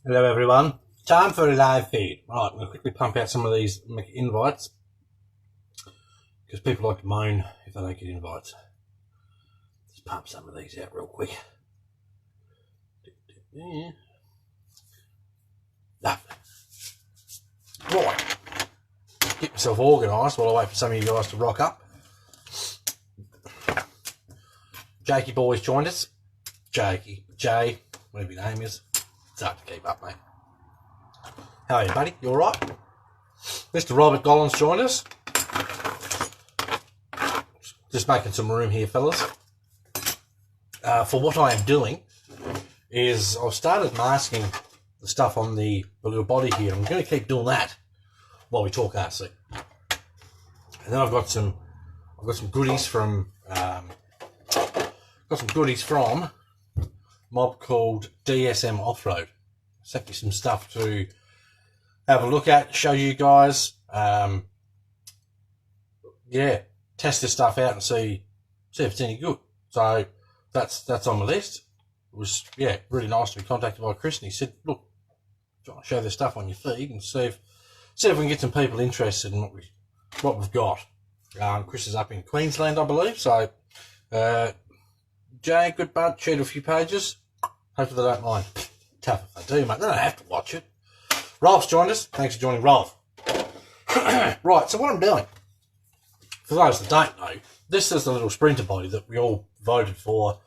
Hello everyone, time for a live feed. Right, I'm going to quickly pump out some of these invites because people like to moan if they don't get invites. Let's pump some of these out real quick. Lovely. Right, get myself organised while I wait for some of you guys to rock up. Jakey boy's joined us. Jay, whatever your name is. It's hard to keep up, mate. How are you, buddy? You alright? Mr. Robert Gollins joined us. Just making some room here, fellas. For what I am doing is I've started masking the stuff on the little body here. I'm going to keep doing that while we talk RC. And then I've got some goodies from a mob called DSM Offroad. Sent me some stuff to have a look at, show you guys. Test this stuff out and see if it's any good. So that's on the list. It was really nice to be contacted by Chris, and he said, "Look, trying to show this stuff on your feed and see if we can get some people interested in what we've got." Chris is up in Queensland, I believe. So Jay, good bud, shared a few pages. Hopefully they don't mind. Tough if they do, mate. They don't have to watch it. Rolf's joined us. Thanks for joining, Rolf. Right, so what I'm doing, for those that don't know, this is the little sprinter body that we all voted for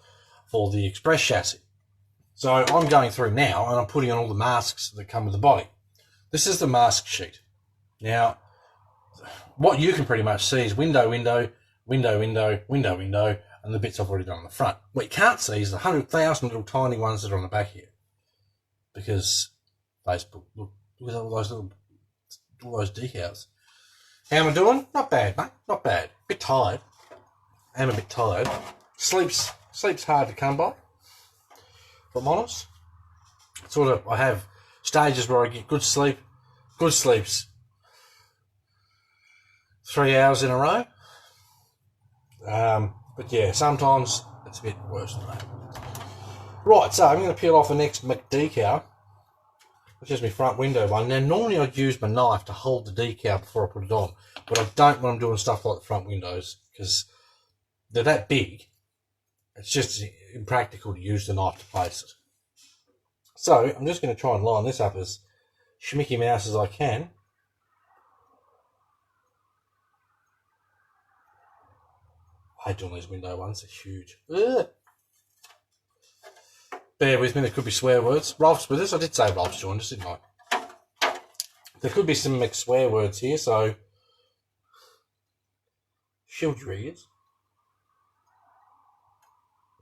the Express chassis. So I'm going through now and I'm putting on all the masks that come with the body. This is the mask sheet. Now, what you can pretty much see is window, and the bits I've already done on the front. What you can't see is the 100,000 little tiny ones that are on the back here. Because Facebook, look at all those decals. How am I doing? Not bad, mate. Not bad. A bit tired. I am a bit tired. Sleep's hard to come by. If I'm honest. I have stages where I get good sleep. Good sleep's 3 hours in a row. But yeah, sometimes it's a bit worse than that. Right, so I'm going to peel off the next decal, which is my front window one. Now, normally I'd use my knife to hold the decal before I put it on, but I don't when I'm doing stuff like the front windows because they're that big. It's just impractical to use the knife to place it. So I'm just going to try and line this up as schmicky mouse as I can. I hate doing these window ones, they're huge. Ugh. Bear with me, there could be swear words. Rolf's with us. I did say Rolf's joined us, didn't I? There could be some mixed swear words here, so shield your ears.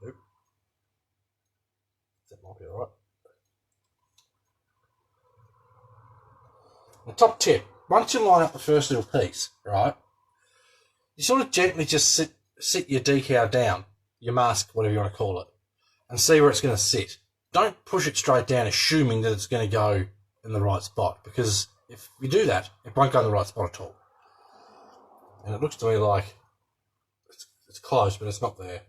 Nope. That might be alright. The top tip, once you line up the first little piece, right, you sort of gently just sit your decal down, your mask, whatever you want to call it, and see where it's going to sit. Don't push it straight down assuming that it's going to go in the right spot, because if you do that, it won't go in the right spot at all. And it looks to me like it's close, but it's not there.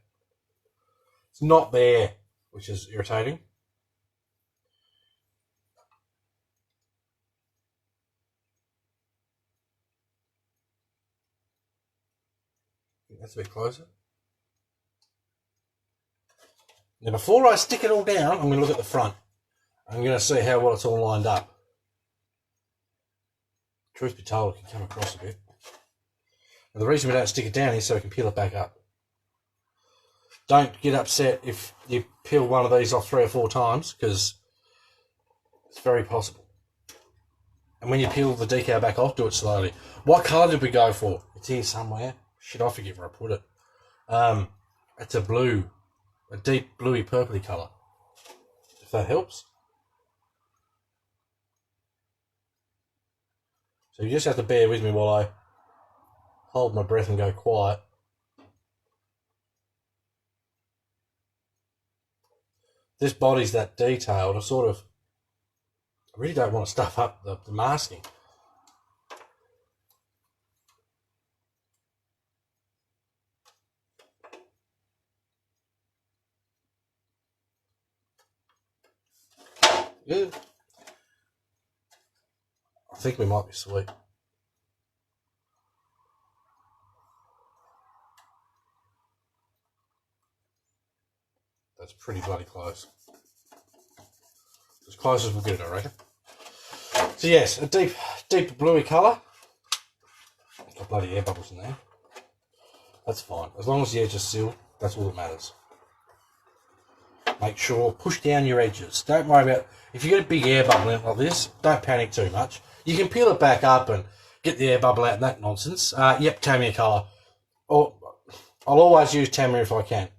It's not there, which is irritating. That's a bit closer. Now, before I stick it all down, I'm going to look at the front. I'm going to see how well it's all lined up. Truth be told, it can come across a bit. And the reason we don't stick it down is so we can peel it back up. Don't get upset if you peel one of these off 3 or 4 times, because it's very possible. And when you peel the decal back off, do it slowly. What colour did we go for? It's here somewhere. Shit, I forget where I put it. It's a blue. A deep bluey purpley colour, if that helps. So you just have to bear with me while I hold my breath and go quiet. This body's that detailed, I really don't want to stuff up the masking. Good. I think we might be sweet. That's pretty bloody close. As close as we'll get it, I reckon. So yes, a deep bluey colour. Got bloody air bubbles in there. That's fine. As long as the edge is sealed, that's all that matters. Make sure, push down your edges. Don't worry about, if you get a big air bubble in it like this, don't panic too much. You can peel it back up and get the air bubble out and that nonsense. Yep, Tamiya colour. Or I'll always use Tamiya if I can.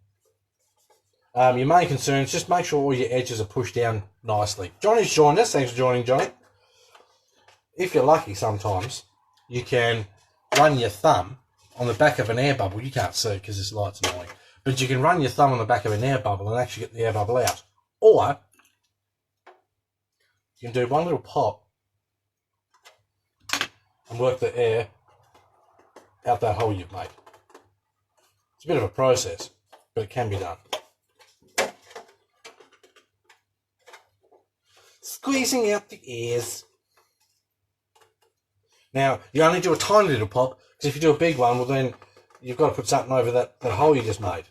Your main concern is just make sure all your edges are pushed down nicely. Johnny's joined us. Thanks for joining, Johnny. If you're lucky sometimes, you can run your thumb on the back of an air bubble. You can't see because this light's annoying. But you can run your thumb on the back of an air bubble and actually get the air bubble out. Or you can do one little pop and work the air out that hole you've made. It's a bit of a process, but it can be done. Squeezing out the ears. Now, you only do a tiny little pop, because if you do a big one, well then you've got to put something over that hole you just made.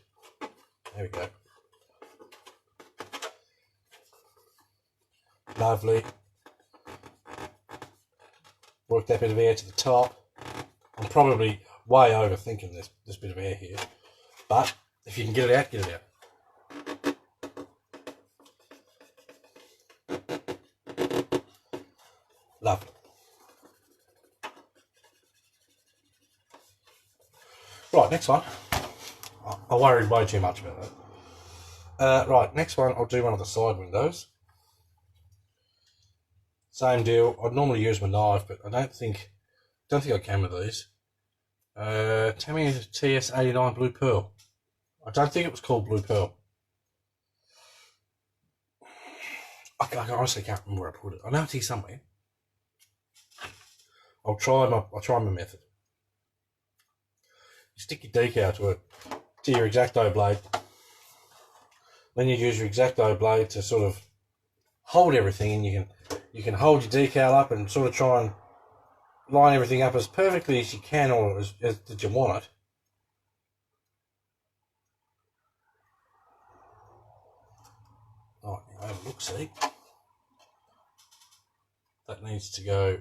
There we go. Lovely. Work that bit of air to the top. I'm probably way overthinking this bit of air here, but if you can get it out, get it out. Lovely. Right, next one. I worried way too much about that. Right, next one, I'll do one of the side windows. Same deal. I'd normally use my knife, but I don't think I can with these. Tamiya TS89 Blue Pearl. I don't think it was called Blue Pearl. I honestly can't remember where I put it. I know it's here somewhere. I'll try my method. You stick your decal to your X-Acto blade. Then you use your X-Acto blade to sort of hold everything, and you can hold your decal up and sort of try and line everything up as perfectly as you can, or as that you want it. Right, now have a look, see. That needs to go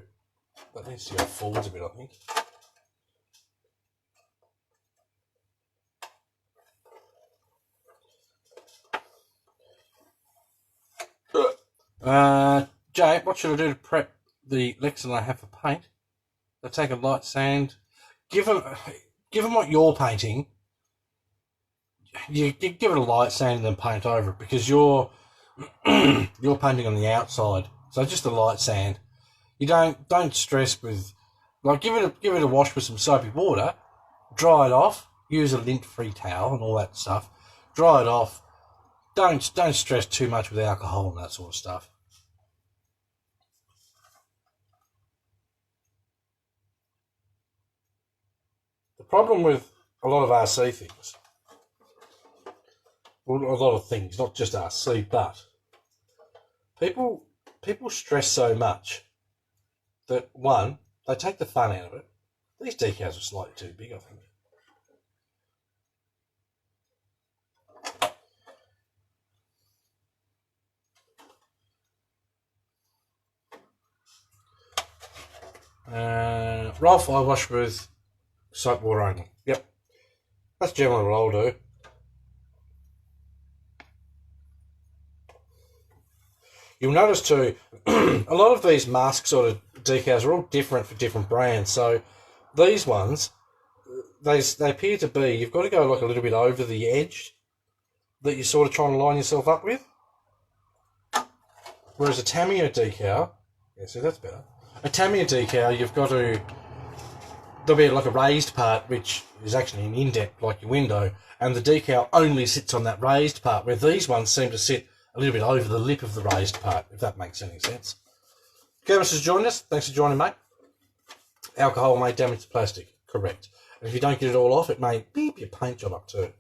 forwards a bit, I think. Jay, what should I do to prep the Lexan I have for paint? I take a light sand. Given what you're painting, you give it a light sand and then paint over it, because you're painting on the outside. So just a light sand. You don't stress with, like, give it a wash with some soapy water, dry it off, use a lint-free towel and all that stuff. Dry it off. Don't stress too much with alcohol and that sort of stuff. The problem with a lot of RC things, well, a lot of things, not just RC, but people stress so much that, one, they take the fun out of it. These decals are slightly too big, I think. Ralph, I wash with soap water only. Yep. That's generally what I'll do. You'll notice too, a lot of these mask sort of decals are all different for different brands. So these ones, they appear to be, you've got to go like a little bit over the edge that you're sort of trying to line yourself up with. Whereas a Tamiya decal, yeah, see, that's better. A Tamiya decal, you've got to, there'll be like a raised part, which is actually an indent like your window, and the decal only sits on that raised part, where these ones seem to sit a little bit over the lip of the raised part, if that makes any sense. Kermis has joined us. Thanks for joining, mate. Alcohol may damage the plastic. Correct. And if you don't get it all off, it may beep your paint job up too.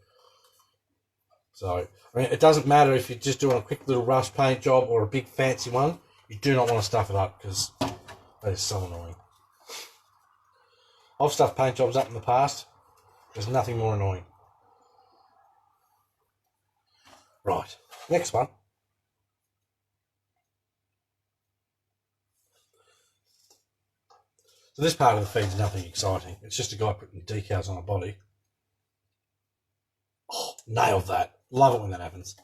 So, I mean, it doesn't matter if you're just doing a quick little rush paint job or a big fancy one. You do not want to stuff it up, because That is so annoying. I've stuffed paint jobs up in the past. There's nothing more annoying. Right, next one. So this part of the feed's nothing exciting. It's just a guy putting decals on a body. Oh, nailed that. Love it when that happens.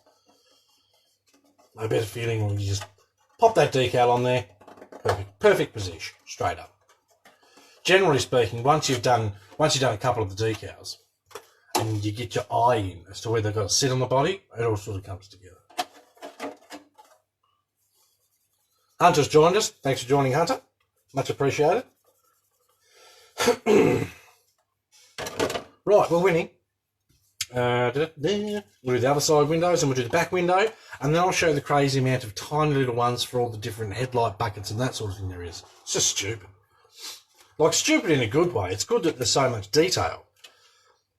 No better feeling when you just pop that decal on there. Perfect position, straight up. Generally speaking, once you've done a couple of the decals and you get your eye in as to where they've got to sit on the body, it all sort of comes together. Hunter's joined us. Thanks for joining, Hunter. Much appreciated. Right, we're winning. We'll do the other side windows and we'll do the back window, and then I'll show you the crazy amount of tiny little ones for all the different headlight buckets and that sort of thing there is. It's just stupid. Like, stupid in a good way. It's good that there's so much detail,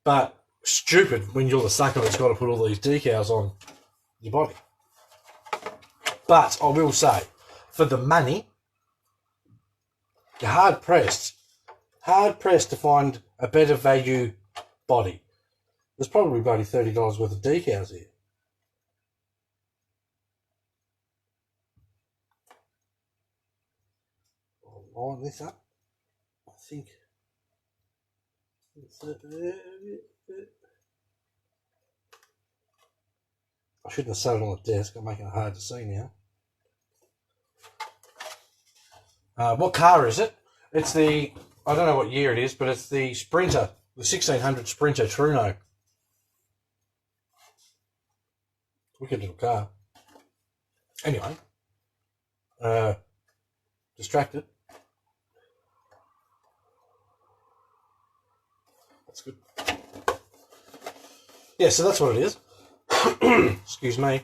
but stupid when you're the sucker that's got to put all these decals on your body. But I will say, for the money, you're hard pressed to find a better value body. There's probably about $30 worth of decals here. I'll line this up. I think. I shouldn't have set it on the desk. I'm making it hard to see now. What car is it? It's the, I don't know what year it is, but it's the Sprinter, the 1600 Sprinter Truno. Wicked little car. Anyway, distracted. That's good. Yeah, so that's what it is. Excuse me.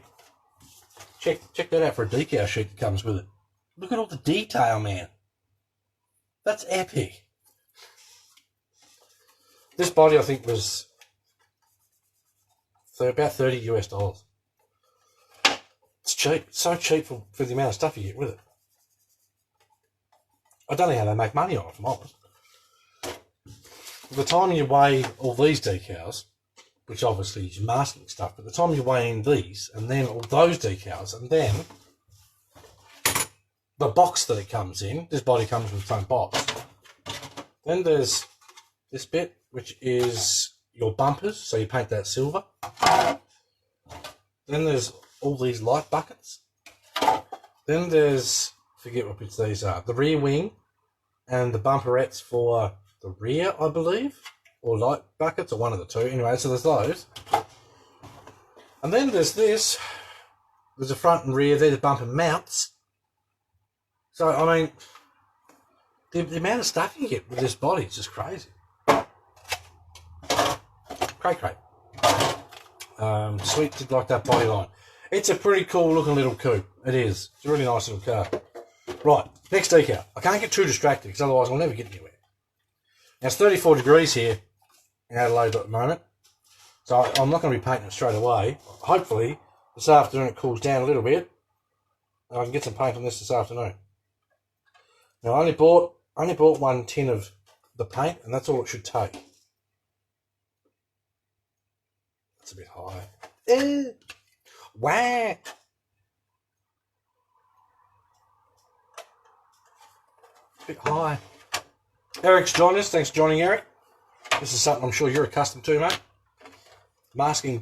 Check that out for a decal sheet that comes with it. Look at all the detail, man. That's epic. This body, I think, was about $30 US. It's cheap. It's so cheap for the amount of stuff you get with it. I don't know how they make money on it, if I'm honest. By the time you weigh all these decals, which obviously is masking stuff, but the time you weigh in these, and then all those decals, and then the box that it comes in, this body comes with its own box. Then there's this bit, which is your bumpers, so you paint that silver. Then there's all these light buckets. Then there's, forget what bits these are, the rear wing and the bumperettes for the rear, I believe, or light buckets, or one of the two. Anyway, so there's those. And then there's this. There's a front and rear, they're the bumper mounts. So, I mean, the amount of stuff you get with this body is just crazy. Great. Sweet did like that body line. It's a pretty cool looking little coupe. It is. It's a really nice little car. Right, next decal. I can't get too distracted because otherwise I'll never get anywhere. Now it's 34 degrees here in Adelaide at the moment. So I'm not going to be painting it straight away. Hopefully this afternoon it cools down a little bit and I can get some paint on this afternoon. Now I only bought one tin of the paint and that's all it should take. That's a bit high. Whack! A bit high. Eric's joined us. Thanks for joining, Eric. This is something I'm sure you're accustomed to, mate. Masking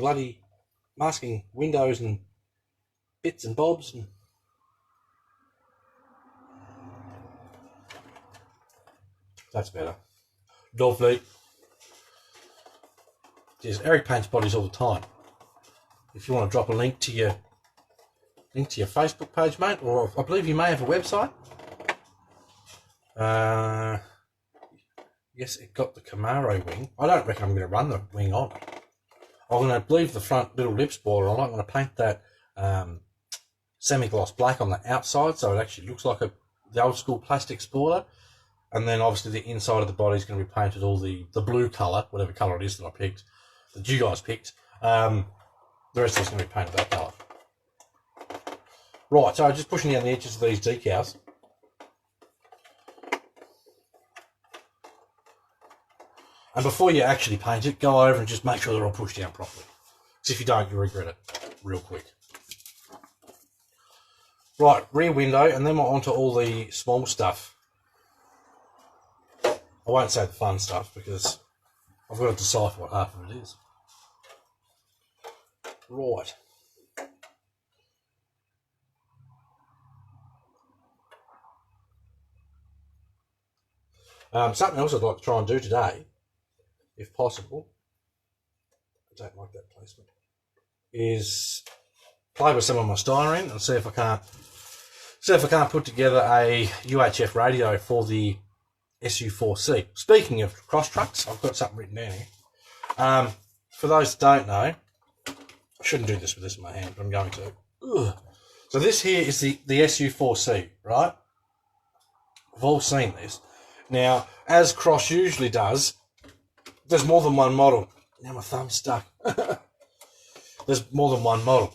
windows and bits and bobs. And that's better. Lovely. Yes, Eric paints bodies all the time. If you want to drop a link to your Facebook page, mate, or I believe you may have a website. Yes, it got the Camaro wing. I don't reckon I'm going to run the wing on it. I'm going to leave the front little lip spoiler on. I'm going to paint that semi-gloss black on the outside so it actually looks like the old school plastic spoiler. And then obviously the inside of the body is going to be painted all the blue colour, whatever colour it is that I picked, that you guys picked. The rest of it's going to be painted that colour. Right, so just pushing down the edges of these decals. And before you actually paint it, go over and just make sure they're all pushed down properly. Because if you don't, you'll regret it real quick. Right, rear window, and then we're on to all the small stuff. I won't say the fun stuff because I've got to decipher what half of it is. Right. Something else I'd like to try and do today, if possible, I don't like that placement, is play with some of my styrene and see if I can't put together a UHF radio for the SU4C. Speaking of cross trucks, I've got something written down here. For those that don't know, I shouldn't do this with this in my hand, but I'm going to. Ugh. So this here is the SU4C, right? We've all seen this. Now, as Cross usually does, there's more than one model. Now my thumb's stuck. There's more than one model.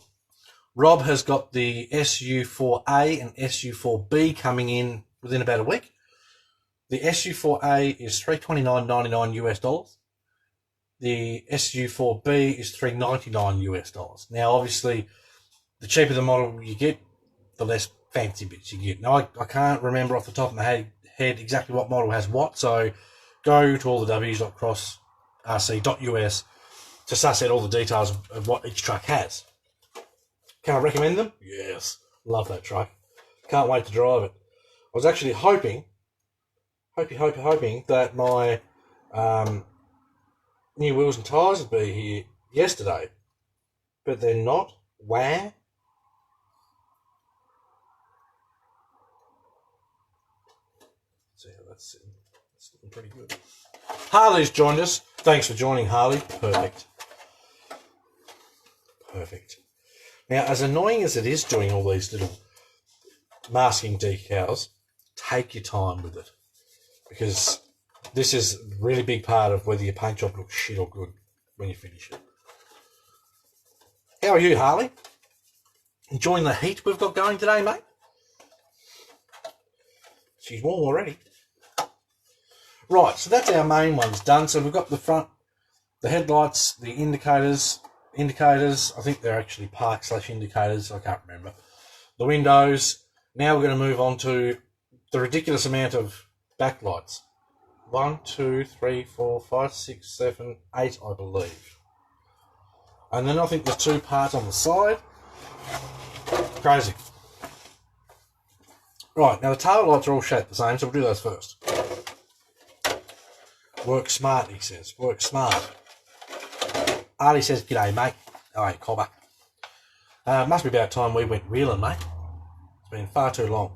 Rob has got the SU4A and SU4B coming in within about a week. The SU4A is $329.99 US. The SU4B is $399 US. Now, obviously, the cheaper the model you get, the less fancy bits you get. Now, I can't remember off the top of my head exactly what model has what, so go to all the w.crossrc.us to suss out all the details of what each truck has. Can I recommend them? Yes. Love that truck. Can't wait to drive it. I was actually hoping that my new wheels and tyres would be here yesterday, but they're not. Where? See how that's sitting. That's looking pretty good. Harley's joined us. Thanks for joining, Harley. Perfect. Perfect. Now, as annoying as it is doing all these little masking decals, take your time with it, because this is a really big part of whether your paint job looks shit or good when you finish it. How are you, Harley? Enjoying the heat we've got going today, mate? She's warm already. Right, so that's our main ones done. So we've got the front, the headlights, the indicators. I think they're actually park/indicators. I can't remember. The windows. Now we're going to move on to the ridiculous amount of backlights. 1, 2, 3, 4, 5, 6, 7, 8, I believe. And then I think there's 2 parts on the side. Crazy. Right, now the tail lights are all shaped the same, so we'll do those first. Work smart, he says. Work smart. Arlie says, g'day, mate. Oh, hey, cobber. Must be about time we went reeling, mate. It's been far too long.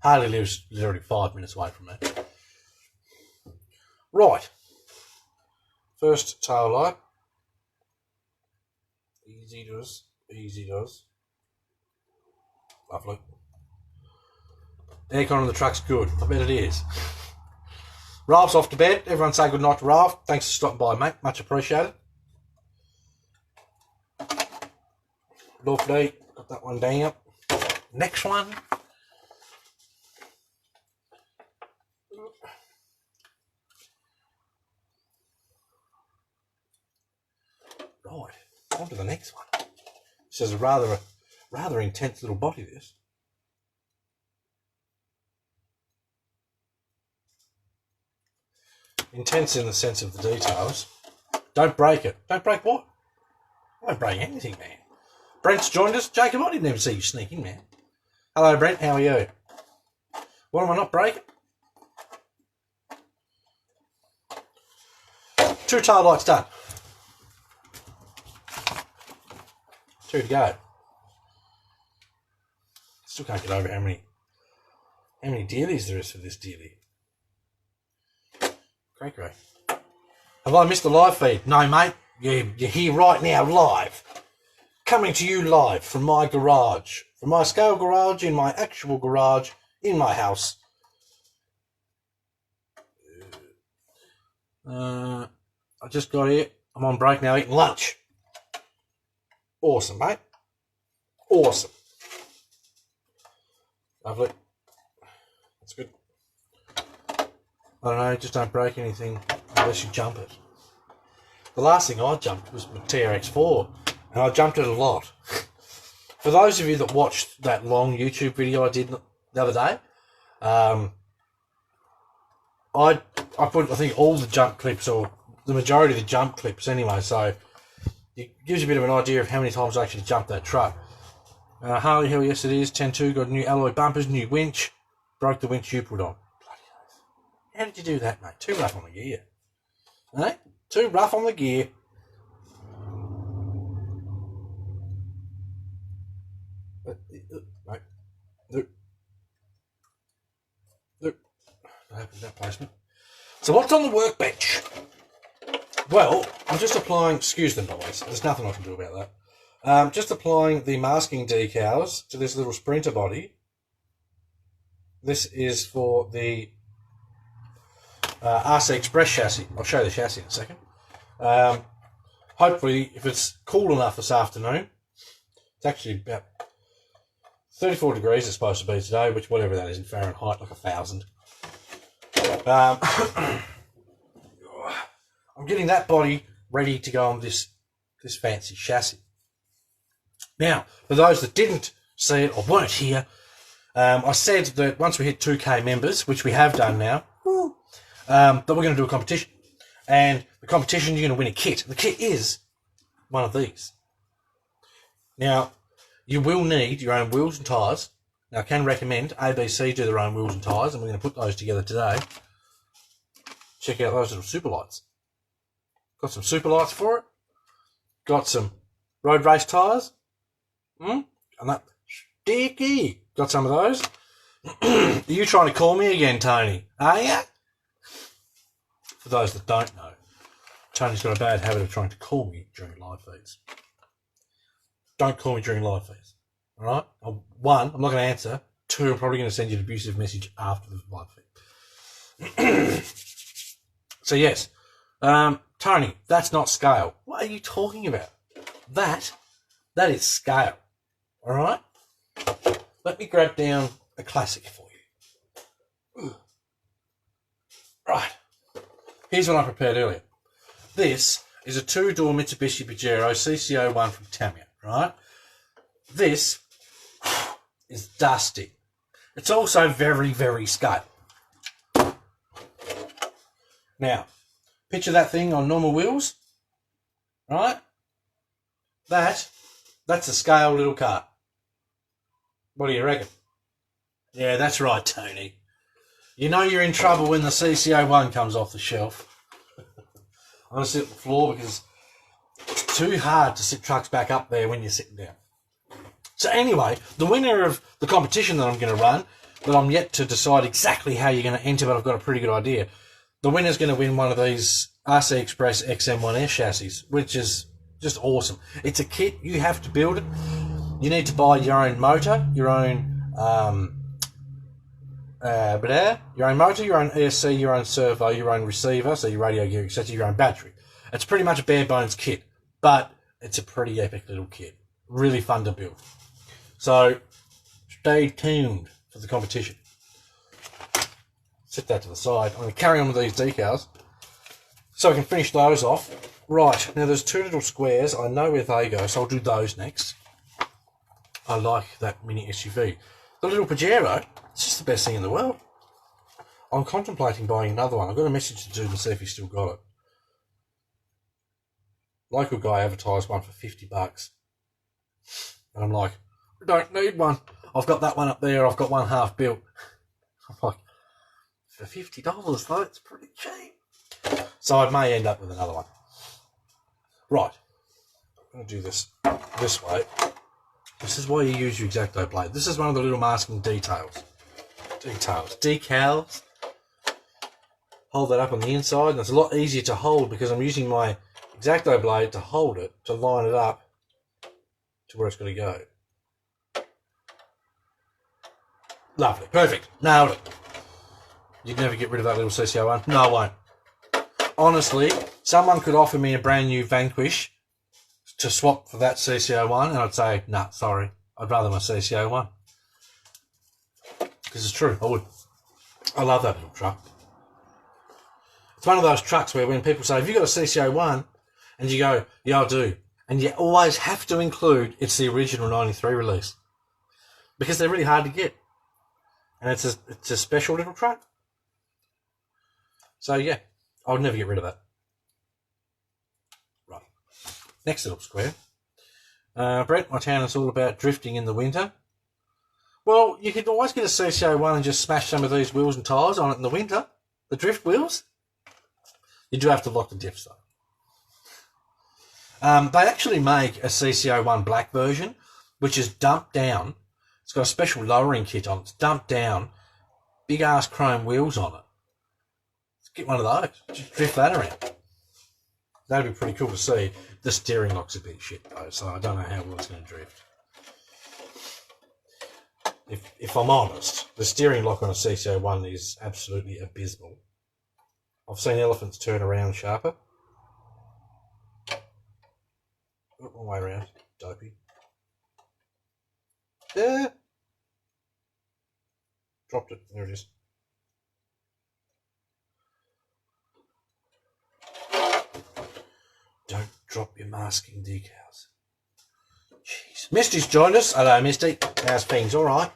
Harley lives literally 5 minutes away from me. Right. First tail light. Easy does. Easy does. Lovely. Aircon on the truck's good. I bet it is. Ralph's off to bed. Everyone say good night to Ralph. Thanks for stopping by, mate. Much appreciated. Lovely. Got that one down. Next one. Right. On to the next one. This is a rather intense little body, this. Intense in the sense of the details. Don't break it. Don't break what? I won't break anything, man. Brent's joined us. Jacob, I didn't even see you sneak in, man. Hello, Brent. How are you? What am I not breaking? 2 tail lights done. 2 to go. Still can't get over how many dealies there is for this dealie. Great. Have I missed the live feed? No, mate. You're here right now, live. Coming to you live from my garage. From my scale garage, in my actual garage, in my house. I just got here. I'm on break now, eating lunch. Awesome, mate. Awesome. Lovely. That's good. I don't know, just don't break anything unless you jump it. The last thing I jumped was my TRX4, and I jumped it a lot. For those of you that watched that long YouTube video I did the other day, I put, I think, all the jump clips, or the majority of the jump clips anyway, so it gives you a bit of an idea of how many times I actually jumped that truck. Harley Hill, yes it is, 10.2, got new alloy bumpers, new winch, broke the winch you put on. Bloody oath. How did you do that, mate? Too rough on the gear. Eh? Too rough on the gear. Mate. Nope. Nope. Not happy with that placement. So what's on the workbench? Well, I'm just applying, excuse the noise, there's nothing I can do about that. Just applying the masking decals to this little Sprinter body. This is for the RC Express chassis. I'll show you the chassis in a second. Hopefully, if it's cool enough this afternoon, it's actually about 34 degrees it's supposed to be today, which whatever that is in Fahrenheit, like 1,000. I'm getting that body ready to go on this fancy chassis. Now, for those that didn't see it or weren't here, I said that once we hit 2K members, which we have done now, that we're going to do a competition. And the competition, you're going to win a kit. The kit is one of these. Now, you will need your own wheels and tyres. Now, I can recommend ABC do their own wheels and tyres, and we're going to put those together today. Check out those little super lights. Got some super lights for it. Got some road race tyres. And that sticky. Got some of those. Are you trying to call me again, Tony? Are you? For those that don't know, Tony's got a bad habit of trying to call me during live feeds. Don't call me during live feeds. All right? One, I'm not going to answer. Two, I'm probably going to send you an abusive message after the live feed. So, yes. Tony, that's not scale. What are you talking about? That is scale. All right? Let me grab down a classic for you. Right. Here's what I prepared earlier. This is a two-door Mitsubishi Pajero CC01 from Tamiya, right? This is dusty. It's also very, very scale. Now, picture that thing on normal wheels, right? That's a scale little car. What do you reckon? Yeah, that's right, Tony. You know you're in trouble when the CC01 comes off the shelf. I'm going to sit on the floor because it's too hard to sit trucks back up there when you're sitting down. So anyway, the winner of the competition that I'm going to run, that I'm yet to decide exactly how you're going to enter, but I've got a pretty good idea. The winner's going to win one of these RC Express XM1S chassis, which is just awesome. It's a kit. You have to build it. You need to buy your own motor, your own your own motor, your own ESC, your own servo, your own receiver, so your radio gear, etc., your own battery. It's pretty much a bare bones kit, but it's a pretty epic little kit. Really fun to build. So stay tuned for the competition. Set that to the side. I'm going to carry on with these decals so I can finish those off. Right, now there's two little squares. I know where they go, so I'll do those next. I like that mini SUV. The little Pajero, it's just the best thing in the world. I'm contemplating buying another one. I've got a message to do to see if he's still got it. Local guy advertised one for $50. And I'm like, I don't need one. I've got that one up there. I've got one half built. I'm like, for $50 though, it's pretty cheap. So I may end up with another one. Right. I'm going to do this way. This is why you use your X-Acto blade. This is one of the little masking details. Decals. Hold that up on the inside, and it's a lot easier to hold because I'm using my X-Acto blade to hold it, to line it up to where it's going to go. Lovely. Perfect. Nailed it. You'd never get rid of that little CC01. No, I won't. Honestly, someone could offer me a brand new Vanquish to swap for that CC01, and I'd say, nah, sorry. I'd rather my CC01. Because it's true, I would. I love that little truck. It's one of those trucks where when people say, have you got a CC01? And you go, yeah, I do. And you always have to include it's the original 93 release. Because they're really hard to get. And it's a special little truck. So, yeah, I would never get rid of that. Right. Next little square. Brett, my town is all about drifting in the winter. Well, you could always get a CC01 and just smash some of these wheels and tyres on it in the winter. The drift wheels. You do have to lock the diffs, though. They actually make a CC01 black version, which is dumped down. It's got a special lowering kit on it. It's dumped down, big-ass chrome wheels on it. Let's get one of those. Just drift that around. That'd be pretty cool to see. The steering lock's a bit shit, though, so I don't know how well it's going to drift. If I'm honest, the steering lock on a CC01 is absolutely abysmal. I've seen elephants turn around sharper. Wrong way around, dopey. Yeah. Dropped it. There it is. Don't drop your masking decals. Jeez. Misty's joined us. Hello, Misty. How's things? All right.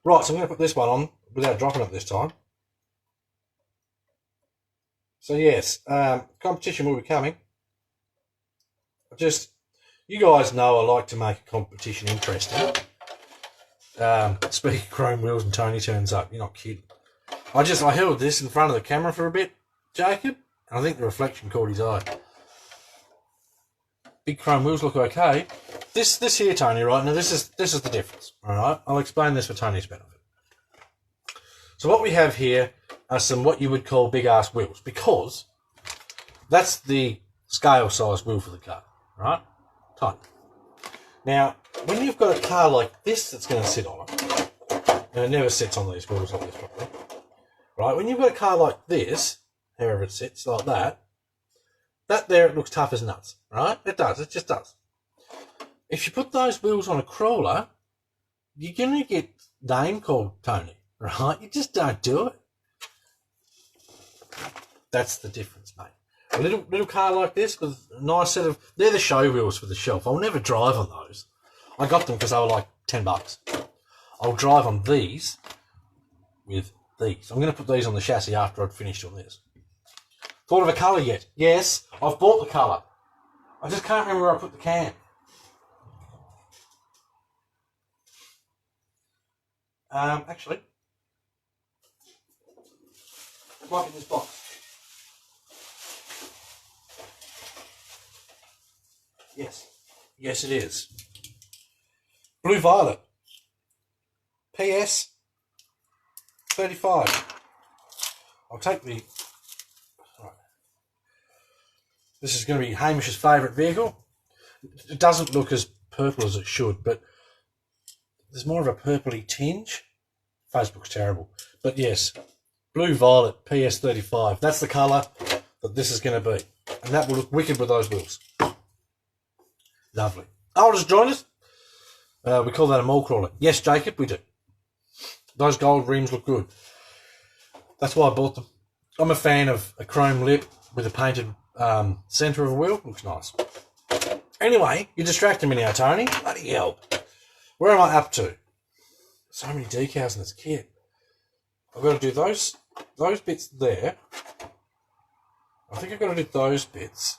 Right, so I'm going to put this one on without dropping it this time. So, yes, competition will be coming. You guys know I like to make a competition interesting. Speaking of chrome wheels and Tony turns up, you're not kidding. I held this in front of the camera for a bit, Jacob, and I think the reflection caught his eye. Big chrome wheels look okay. This here, Tony, right now, this is the difference. All right, I'll explain this for Tony's benefit. So what we have here are some what you would call big ass wheels, because that's the scale size wheel for the car, right? Tiny. Now, when you've got a car like this that's going to sit on it, and it never sits on these wheels like this properly, right? When you've got a car like this, however it sits, like that there, it looks tough as nuts, right? It does, it just does. If you put those wheels on a crawler, you're going to get name called Tony, right? You just don't do it. That's the difference, mate. A little car like this with a nice set of... They're the show wheels for the shelf. I'll never drive on those. I got them because they were like $10. I'll drive on these with these. I'm going to put these on the chassis after I've finished on this. Thought of a colour yet? Yes, I've bought the colour. I just can't remember where I put the can. Actually, it might be in this box. Yes it is. Blue Violet. PS 35. I'll take the... Right. This is going to be Hamish's favourite vehicle. It doesn't look as purple as it should, but there's more of a purpley tinge. Facebook's terrible. But yes, Blue Violet PS 35. That's the colour that this is going to be. And that will look wicked with those wheels. Lovely. Oh, just join us. We call that a mole crawler. Yes, Jacob, we do. Those gold rims look good. That's why I bought them. I'm a fan of a chrome lip with a painted centre of a wheel. Looks nice. Anyway, you're distracting me now, Tony. Bloody hell. Where am I up to? So many decals in this kit. I've got to do those bits there. I think I've got to do those bits.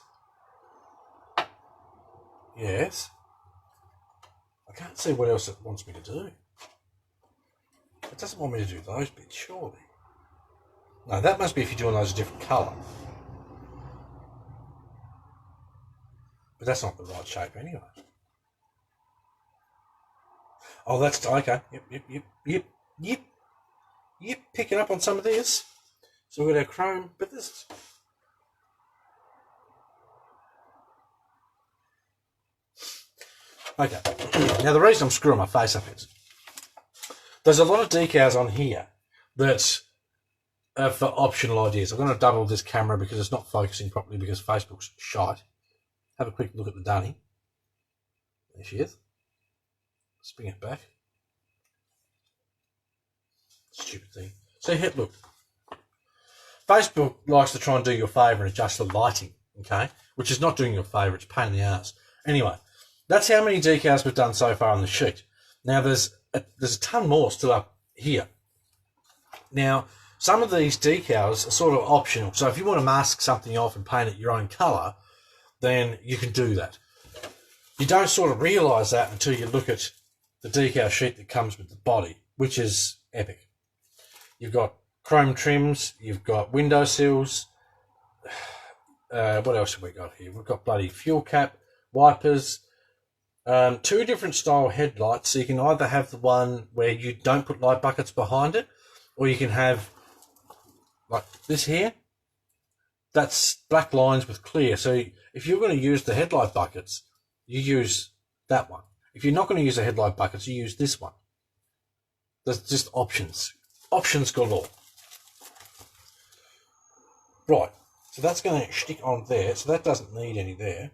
Yes. I can't see what else it wants me to do. It doesn't want me to do those bits, surely. No, that must be if you're doing those a different colour. But that's not the right shape anyway. Oh, that's... Okay. Yep. Picking up on some of this. So we've got our chrome, but this... Okay. Now, the reason I'm screwing my face up is there's a lot of decals on here that are for optional ideas. I'm going to double this camera because it's not focusing properly because Facebook's shite. Have a quick look at the dunny. There she is. Spring it back. Stupid thing. So, look. Facebook likes to try and do you a favour and adjust the lighting, okay? Which is not doing you a favour, it's a pain in the ass. Anyway, that's how many decals we've done so far on the sheet. Now, there's a ton more still up here. Now, some of these decals are sort of optional. So if you want to mask something off and paint it your own colour, then you can do that. You don't sort of realise that until you look at the decal sheet that comes with the body, which is epic. You've got chrome trims, you've got window sills. What else have we got here? We've got bloody fuel cap, wipers, two different style headlights. So you can either have the one where you don't put light buckets behind it, or you can have like this here. That's black lines with clear. So if you're going to use the headlight buckets, you use that one. If you're not going to use the headlight buckets, you use this one. There's just options. Options galore. Right. So that's going to stick on there. So that doesn't need any there.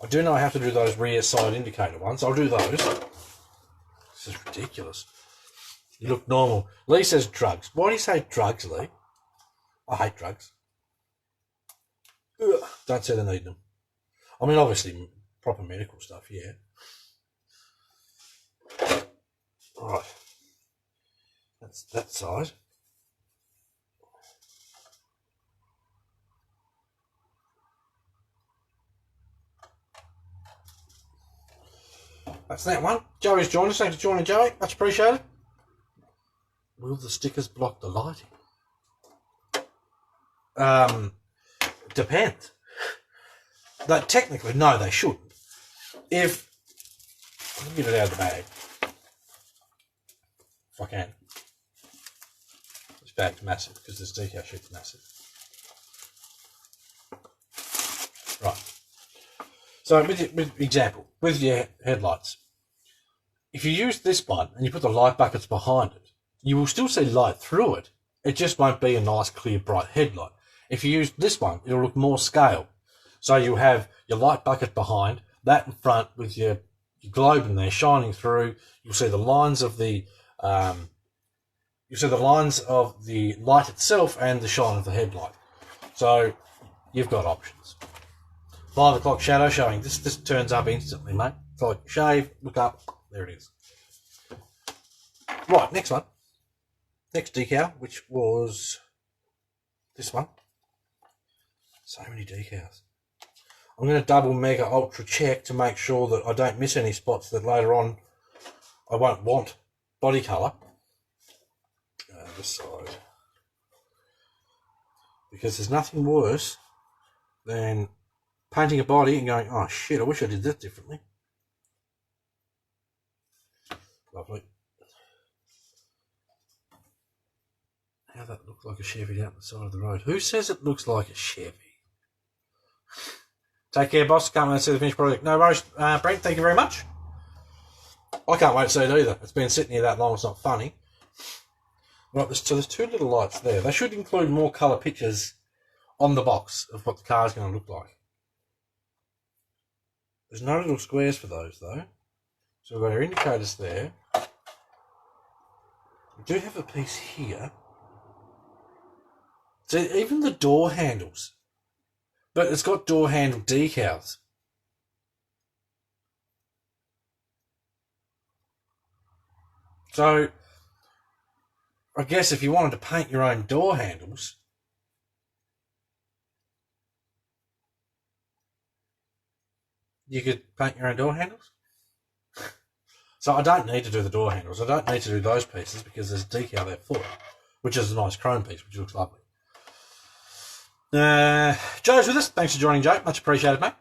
I do know I have to do those rear side indicator ones. I'll do those. This is ridiculous. You look normal. Lee says drugs. Why do you say drugs, Lee? I hate drugs. Ugh. Don't say they need them. I mean, obviously, proper medical stuff, yeah. Right. That's that side. That's that one. Joey's joined us. Thanks for joining, Joey. Much appreciated. Will the stickers block the lighting? Depends. That technically, no, they shouldn't. If let me get it out of the bag, if I can. This bag's massive because this decal sheet's massive. Right. So, with example, with your headlights, if you use this one and you put the light buckets behind it, you will still see light through it. It just won't be a nice, clear, bright headlight. If you use this one, it'll look more scale. So you have your light bucket behind, that in front with your globe in there shining through. You'll see the lines of the light itself and the shine of the headlight. So you've got options. 5 o'clock shadow showing. This turns up instantly, mate. So like shave, look up, there it is. Right, next one. Next decal, which was this one. So many decals. I'm going to double mega ultra check to make sure that I don't miss any spots that later on I won't want body colour. This side. Because there's nothing worse than painting a body and going, oh shit, I wish I did that differently. Lovely. How that look like a Chevy out the side of the road? Who says it looks like a Chevy? Take care, boss. Can't wait to see the finished product. No worries, Brent. Thank you very much. I can't wait to see it either. It's been sitting here that long. It's not funny. Right, so there's two little lights there. They should include more colour pictures on the box of what the car's going to look like. There's no little squares for those though. So we've got our indicators there. We do have a piece here. So even the door handles. But it's got door handle decals. So I guess if you wanted to paint your own door handles, you could paint your own door handles. So I don't need to do the door handles. I don't need to do those pieces because there's a decal there for it, which is a nice chrome piece, which looks lovely. Joe's with us. Thanks for joining, Joe. Much appreciated, mate.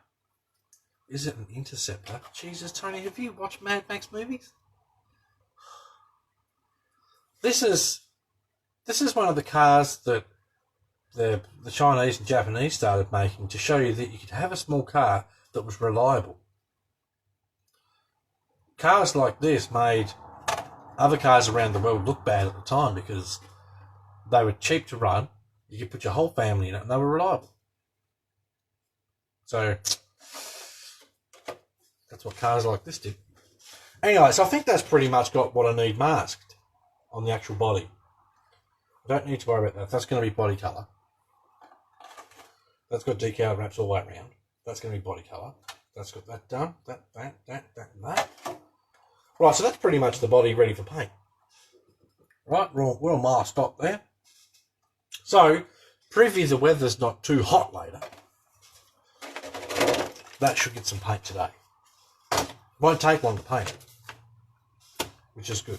Is it an Interceptor? Jesus, Tony, have you watched Mad Max movies? This is one of the cars that the Chinese and Japanese started making to show you that you could have a small car that was reliable. Cars like this made other cars around the world look bad at the time because they were cheap to run. You could put your whole family in it and they were reliable. So that's what cars like this did. Anyway, so I think that's pretty much got what I need masked on the actual body. Don't need to worry about that. That's going to be body colour. That's got decal wraps all the way around. That's going to be body colour. That's got that done. That. Right, so that's pretty much the body ready for paint. Right, we're all masked up there. So, preview the weather's not too hot later. That should get some paint today. Won't take long to paint it, which is good.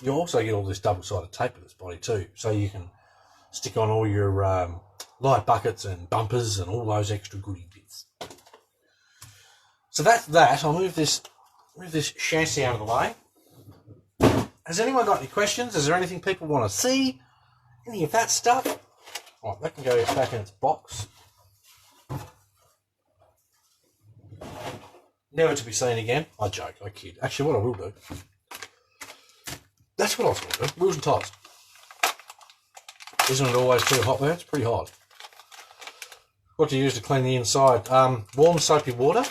You also get all this double-sided tape with this body too, so you can stick on all your light buckets and bumpers and all those extra goodie bits. So that's that. I'll move this chassis out of the way. Has anyone got any questions? Is there anything people want to see? Any of that stuff? Right, that can go back in its box. Never to be seen again. I joke, I kid. Actually, what I will do, that's what I was going to do. Wheels and tyres. Isn't it always too hot there? It's pretty hot. What to use to clean the inside? Warm soapy water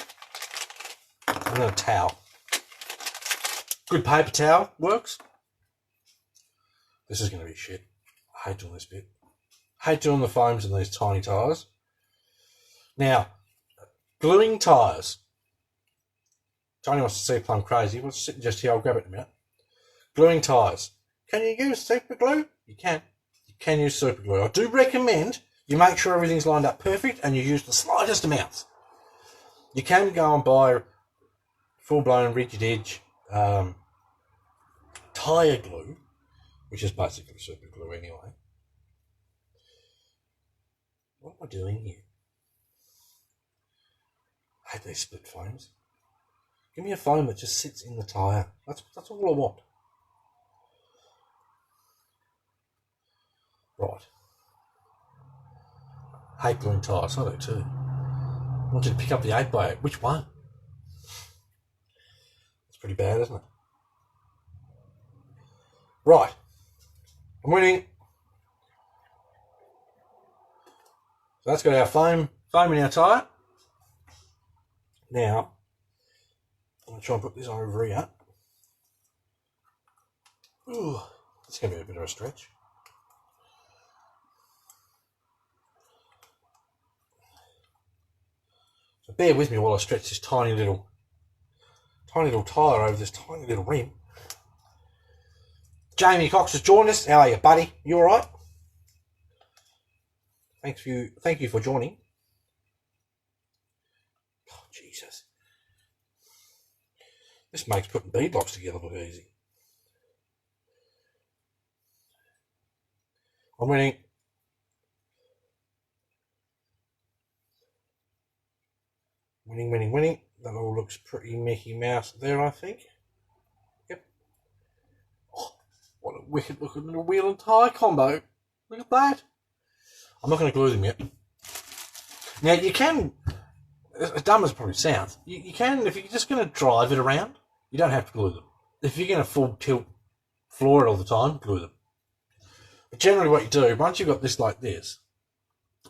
and then a towel. Good paper towel works. This is going to be shit. I hate doing this bit. I hate doing the foams in these tiny tyres. Now, gluing tyres. Tony wants to see if I'm crazy. What's sitting just here? I'll grab it in a minute. Gluing tyres. Can you use super glue? You can. You can use super glue. I do recommend you make sure everything's lined up perfect and you use the slightest amounts. You can go and buy full-blown rigid edge tyre glue, which is basically super glue anyway. What am I doing here? I hate these split foams. Give me a foam that just sits in the tyre. That's all I want. Right. Hate gluing tyres. I do too. I want you to pick up the 8x8. Which one? It's pretty bad, isn't it? Right. I'm winning. So that's got our foam in our tyre. Now, I'm going to try and put this over here. Ooh, it's going to be a bit of a stretch. So bear with me while I stretch this tiny little tyre over this tiny little rim. Jamie Cox has joined us. How are you, buddy? You all right? Thank you for joining. Oh, Jesus. This makes putting bead blocks together look easy. I'm winning. Winning. That all looks pretty Mickey Mouse there, I think. Yep. Oh, what a wicked looking little wheel and tyre combo. Look at that. I'm not going to glue them yet. Now, you can, as dumb as it probably sounds, you can, if you're just going to drive it around, you don't have to glue them. If you're going to full tilt floor it all the time, glue them. But generally what you do, once you've got this like this,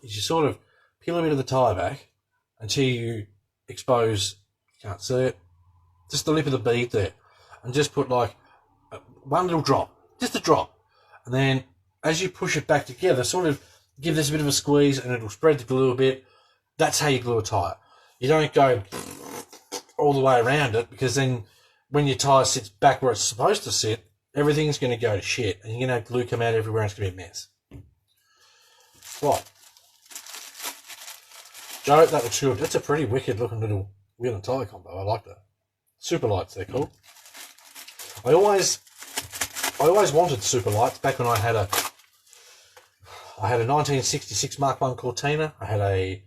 is you sort of peel a bit of the tyre back until you expose, you can't see it, just the lip of the bead there. And just put like one little drop, just a drop. And then as you push it back together, sort of give this a bit of a squeeze and it'll spread the glue a bit. That's how you glue a tyre. You don't go all the way around it, because then when your tyre sits back where it's supposed to sit, everything's going to go to shit and you're going to have glue come out everywhere and it's going to be a mess. Right. Joe, that looks good. That's a pretty wicked looking little wheel and tyre combo. I like that. Super lights, they're cool. I always wanted super lights back when I had a 1966 Mark I Cortina. I had a,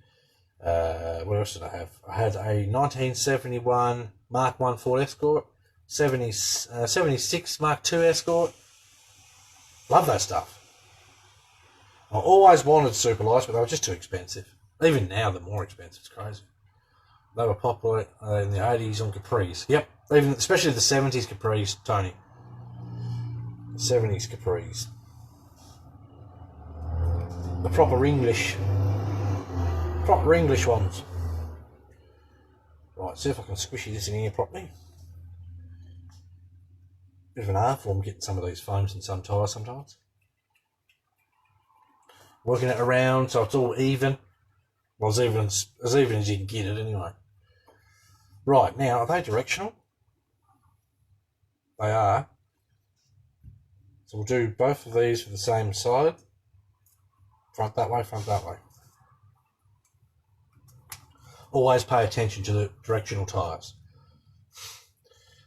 what else did I have? I had a 1971 Mark I Ford Escort, 76 Mark II Escort. Love that stuff. I always wanted super lights, but they were just too expensive. Even now, they're more expensive. It's crazy. They were popular in the 80s on Capris. Yep, even especially the 70s Capris, Tony. 70s Capris. The proper English ones. Right, see if I can squishy this in here properly. Bit of an art form getting some of these foams in some tyres sometimes. working it around so it's all even. Well, as even as you can get it anyway. Right, now, are they directional? They are. So we'll do both of these for the same side. Front that way, front that way. Always pay attention to the directional tyres.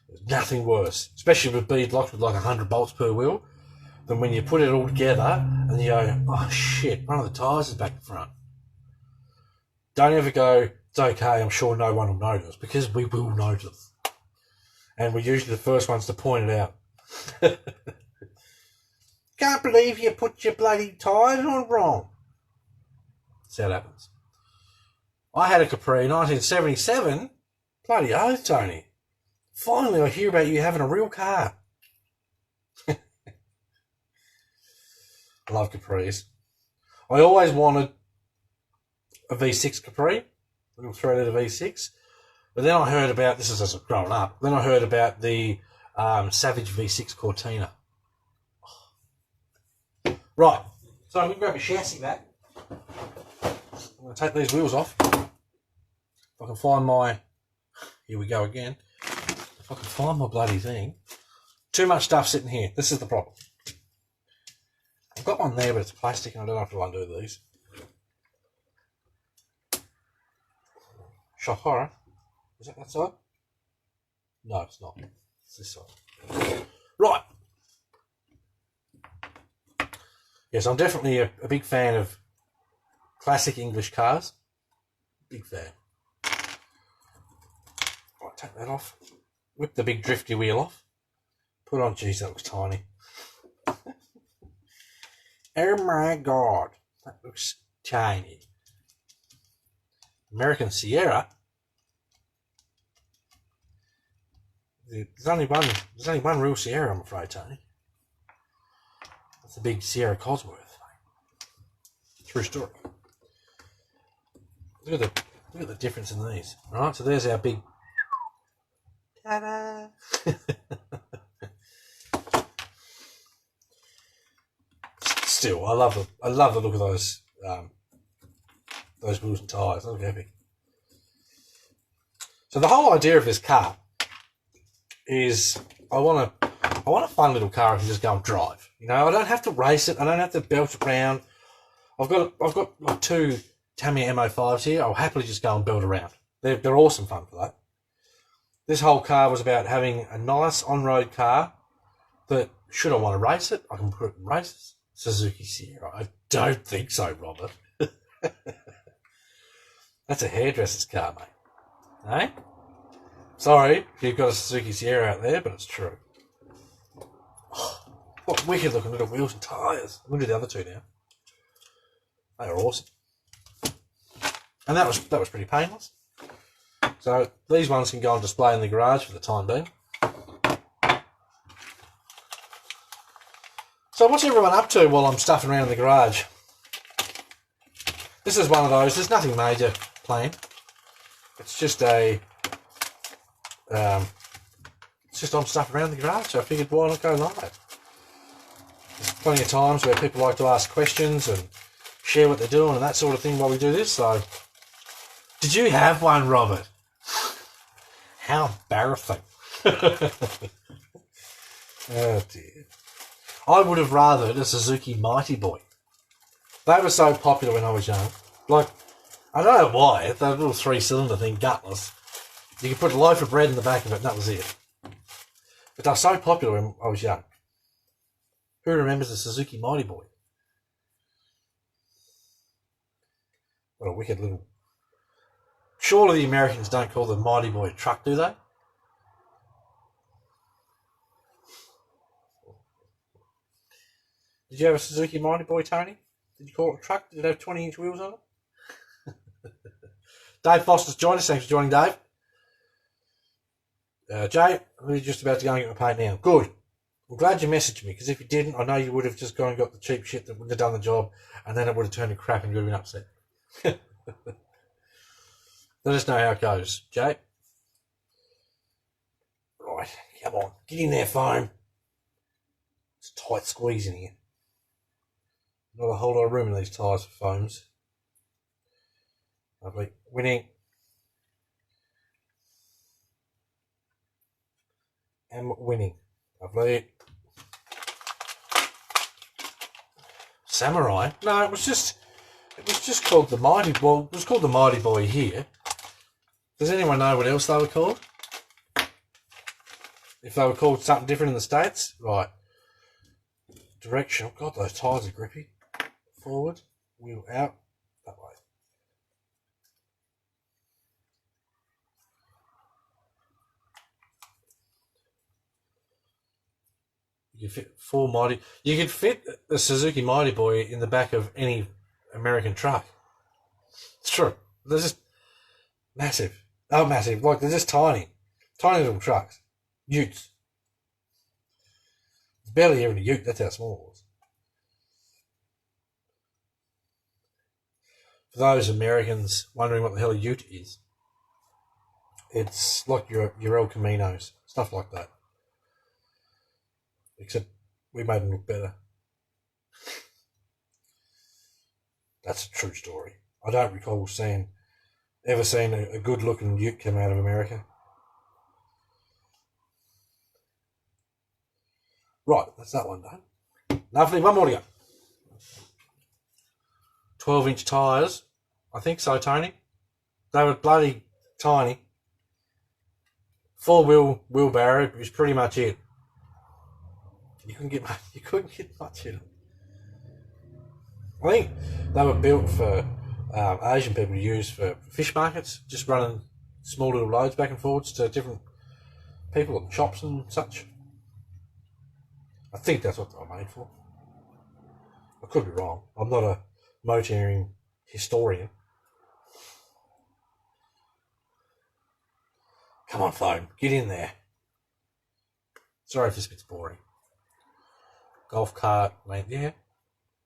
There's nothing worse, especially with bead locks with like 100 bolts per wheel, than when you put it all together and you go, oh shit, one of the tyres is back in front. Don't ever go, it's okay, I'm sure no one will notice, because we will notice. And we're usually the first ones to point it out. Can't believe you put your bloody tyres on wrong. That's how it happens. I had a Capri 1977. Bloody oath, Tony. Finally I hear about you having a real car. I love Capris. I always wanted a V6 Capri, a little 3-litre V6. But then I heard about, this is as I've grown up, then I heard about the Savage V6 Cortina. Right, so I'm going to grab a chassis back. I'm going to take these wheels off. If I can find my, here we go again. If I can find my bloody thing. Too much stuff sitting here. This is the problem. I've got one there, but it's plastic and I don't have to undo these. Shock horror. Is that side? No, it's not. It's this side. Right. Yes, I'm definitely a big fan of classic English cars. Big fan. Right, take that off. Whip the big drifty wheel off. Put on, geez, that looks tiny. Oh my God, that looks tiny. American Sierra. There's only one real Sierra, I'm afraid, Tony. That's the big Sierra Cosworth. True story. Look at the difference in these. Right, so there's our big. Ta-da! Still, I love the look of those wheels and tyres. They look epic. So the whole idea of this car is I want a fun little car I can just go and drive. You know, I don't have to race it. I don't have to belt it around. I've got like 2 Tamiya MO5s here. I'll happily just go and build around. They're awesome fun for that. This whole car was about having a nice on-road car that, should I want to race it, I can put it in races. Suzuki Sierra. I don't think so, Robert. That's a hairdresser's car, mate. Eh? Sorry if you've got a Suzuki Sierra out there, but it's true. Oh, what wicked looking little wheels and tyres. I'm going to do the other 2 now. They are awesome. And that was pretty painless. So these ones can go on display in the garage for the time being. So what's everyone up to while I'm stuffing around in the garage? This is one of those. There's nothing major planned. It's just I'm stuffing around in the garage, so I figured why not go live? There's plenty of times where people like to ask questions and share what they're doing and that sort of thing while we do this, so... Did you have one, Robert? How embarrassing. Oh dear. I would have rathered a Suzuki Mighty Boy. They were so popular when I was young. Like, I don't know why, that little 3-cylinder thing, gutless. You could put a loaf of bread in the back of it and that was it. But they were so popular when I was young. Who remembers the Suzuki Mighty Boy? What a wicked little... Surely the Americans don't call the Mighty Boy a truck, do they? Did you have a Suzuki Mighty Boy, Tony? Did you call it a truck? Did it have 20-inch wheels on it? Dave Foster's joined us. Thanks for joining, Dave. Jay, we're just about to go and get my paint now. Good. I'm glad you messaged me, because if you didn't, I know you would have just gone and got the cheap shit that wouldn't have done the job, and then it would have turned to crap and you would have been upset. Let us know how it goes, Jay. Right, come on. Get in there, phone. It's a tight squeeze in here. Not a whole lot of room in these tyres for foams. Lovely. Winning. And winning. Lovely. Samurai? No, it was just called the Mighty Boy. It was called the Mighty Boy here. Does anyone know what else they were called? If they were called something different in the States? Right. Direction. Oh God, those tyres are grippy. Forward. Wheel out. That way. You could fit four Mighty. You could fit a Suzuki Mighty Boy in the back of any American truck. It's true. They're just massive. Oh, massive. Like, they're just tiny. Tiny little trucks. Utes. It's barely even a ute. That's how small it was. For those Americans wondering what the hell a ute is, it's like your El Caminos. Stuff like that. Except we made them look better. That's a true story. I don't recall ever seeing a good looking ute come out of America. Right, that's that one done. Lovely, one more to go. 12-inch tyres. I think so, Tony. They were bloody tiny. 4-wheel wheelbarrow was pretty much it. You couldn't get much in them. I think they were built for Asian people to use for fish markets, just running small little loads back and forwards to different people at shops and such. I think that's what they were made for. I could be wrong. I'm not a motoring historian. Come on, phone, get in there. Sorry if this bit's boring. Golf cart, mate. Yeah,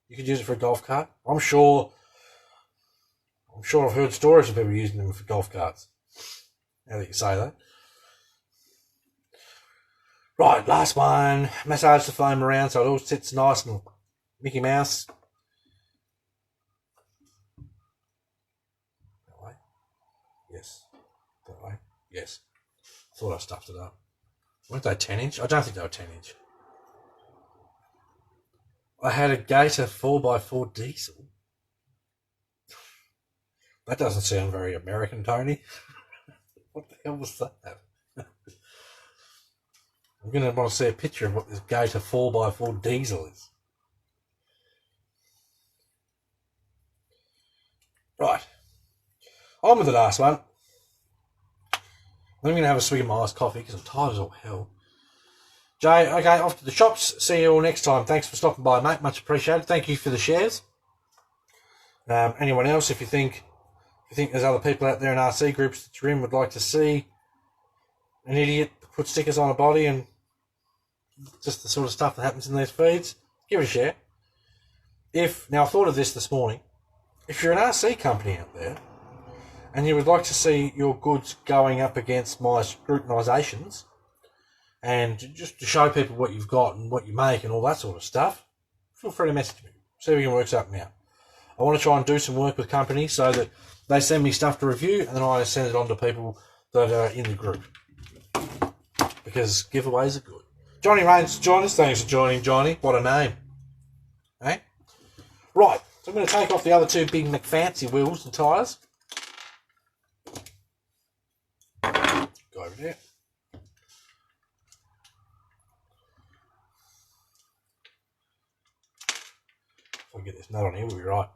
you could use it for a golf cart. I'm sure I've heard stories of people using them for golf carts. Now that you say that. Right, last one. Massage the foam around so it all sits nice and Mickey Mouse. That way? Yes. That way? Yes. Thought I stuffed it up. Weren't they 10-inch? I don't think they were 10-inch. I had a Gator 4x4 diesel. That doesn't sound very American, Tony. What the hell was that? I'm going to want to see a picture of what this Gator 4x4 diesel is. Right. On with the last one. I'm going to have a swig of my iced coffee because I'm tired as all hell. Jay, okay, off to the shops. See you all next time. Thanks for stopping by, mate. Much appreciated. Thank you for the shares. Anyone else, if you think there's other people out there in RC groups that you're in would like to see an idiot put stickers on a body and just the sort of stuff that happens in these feeds, give it a share. Now I thought of this morning. If you're an RC company out there and you would like to see your goods going up against my scrutinisations and just to show people what you've got and what you make and all that sort of stuff, feel free to message me. See if we can work something out. I want to try and do some work with companies so that they send me stuff to review and then I send it on to people that are in the group. Because giveaways are good. Johnny Rains joined us. Thanks for joining, Johnny. What a name. Hey? Right. So I'm going to take off the other two big McFancy wheels and tyres. Go over there. If I get this nut on here, we'll be right.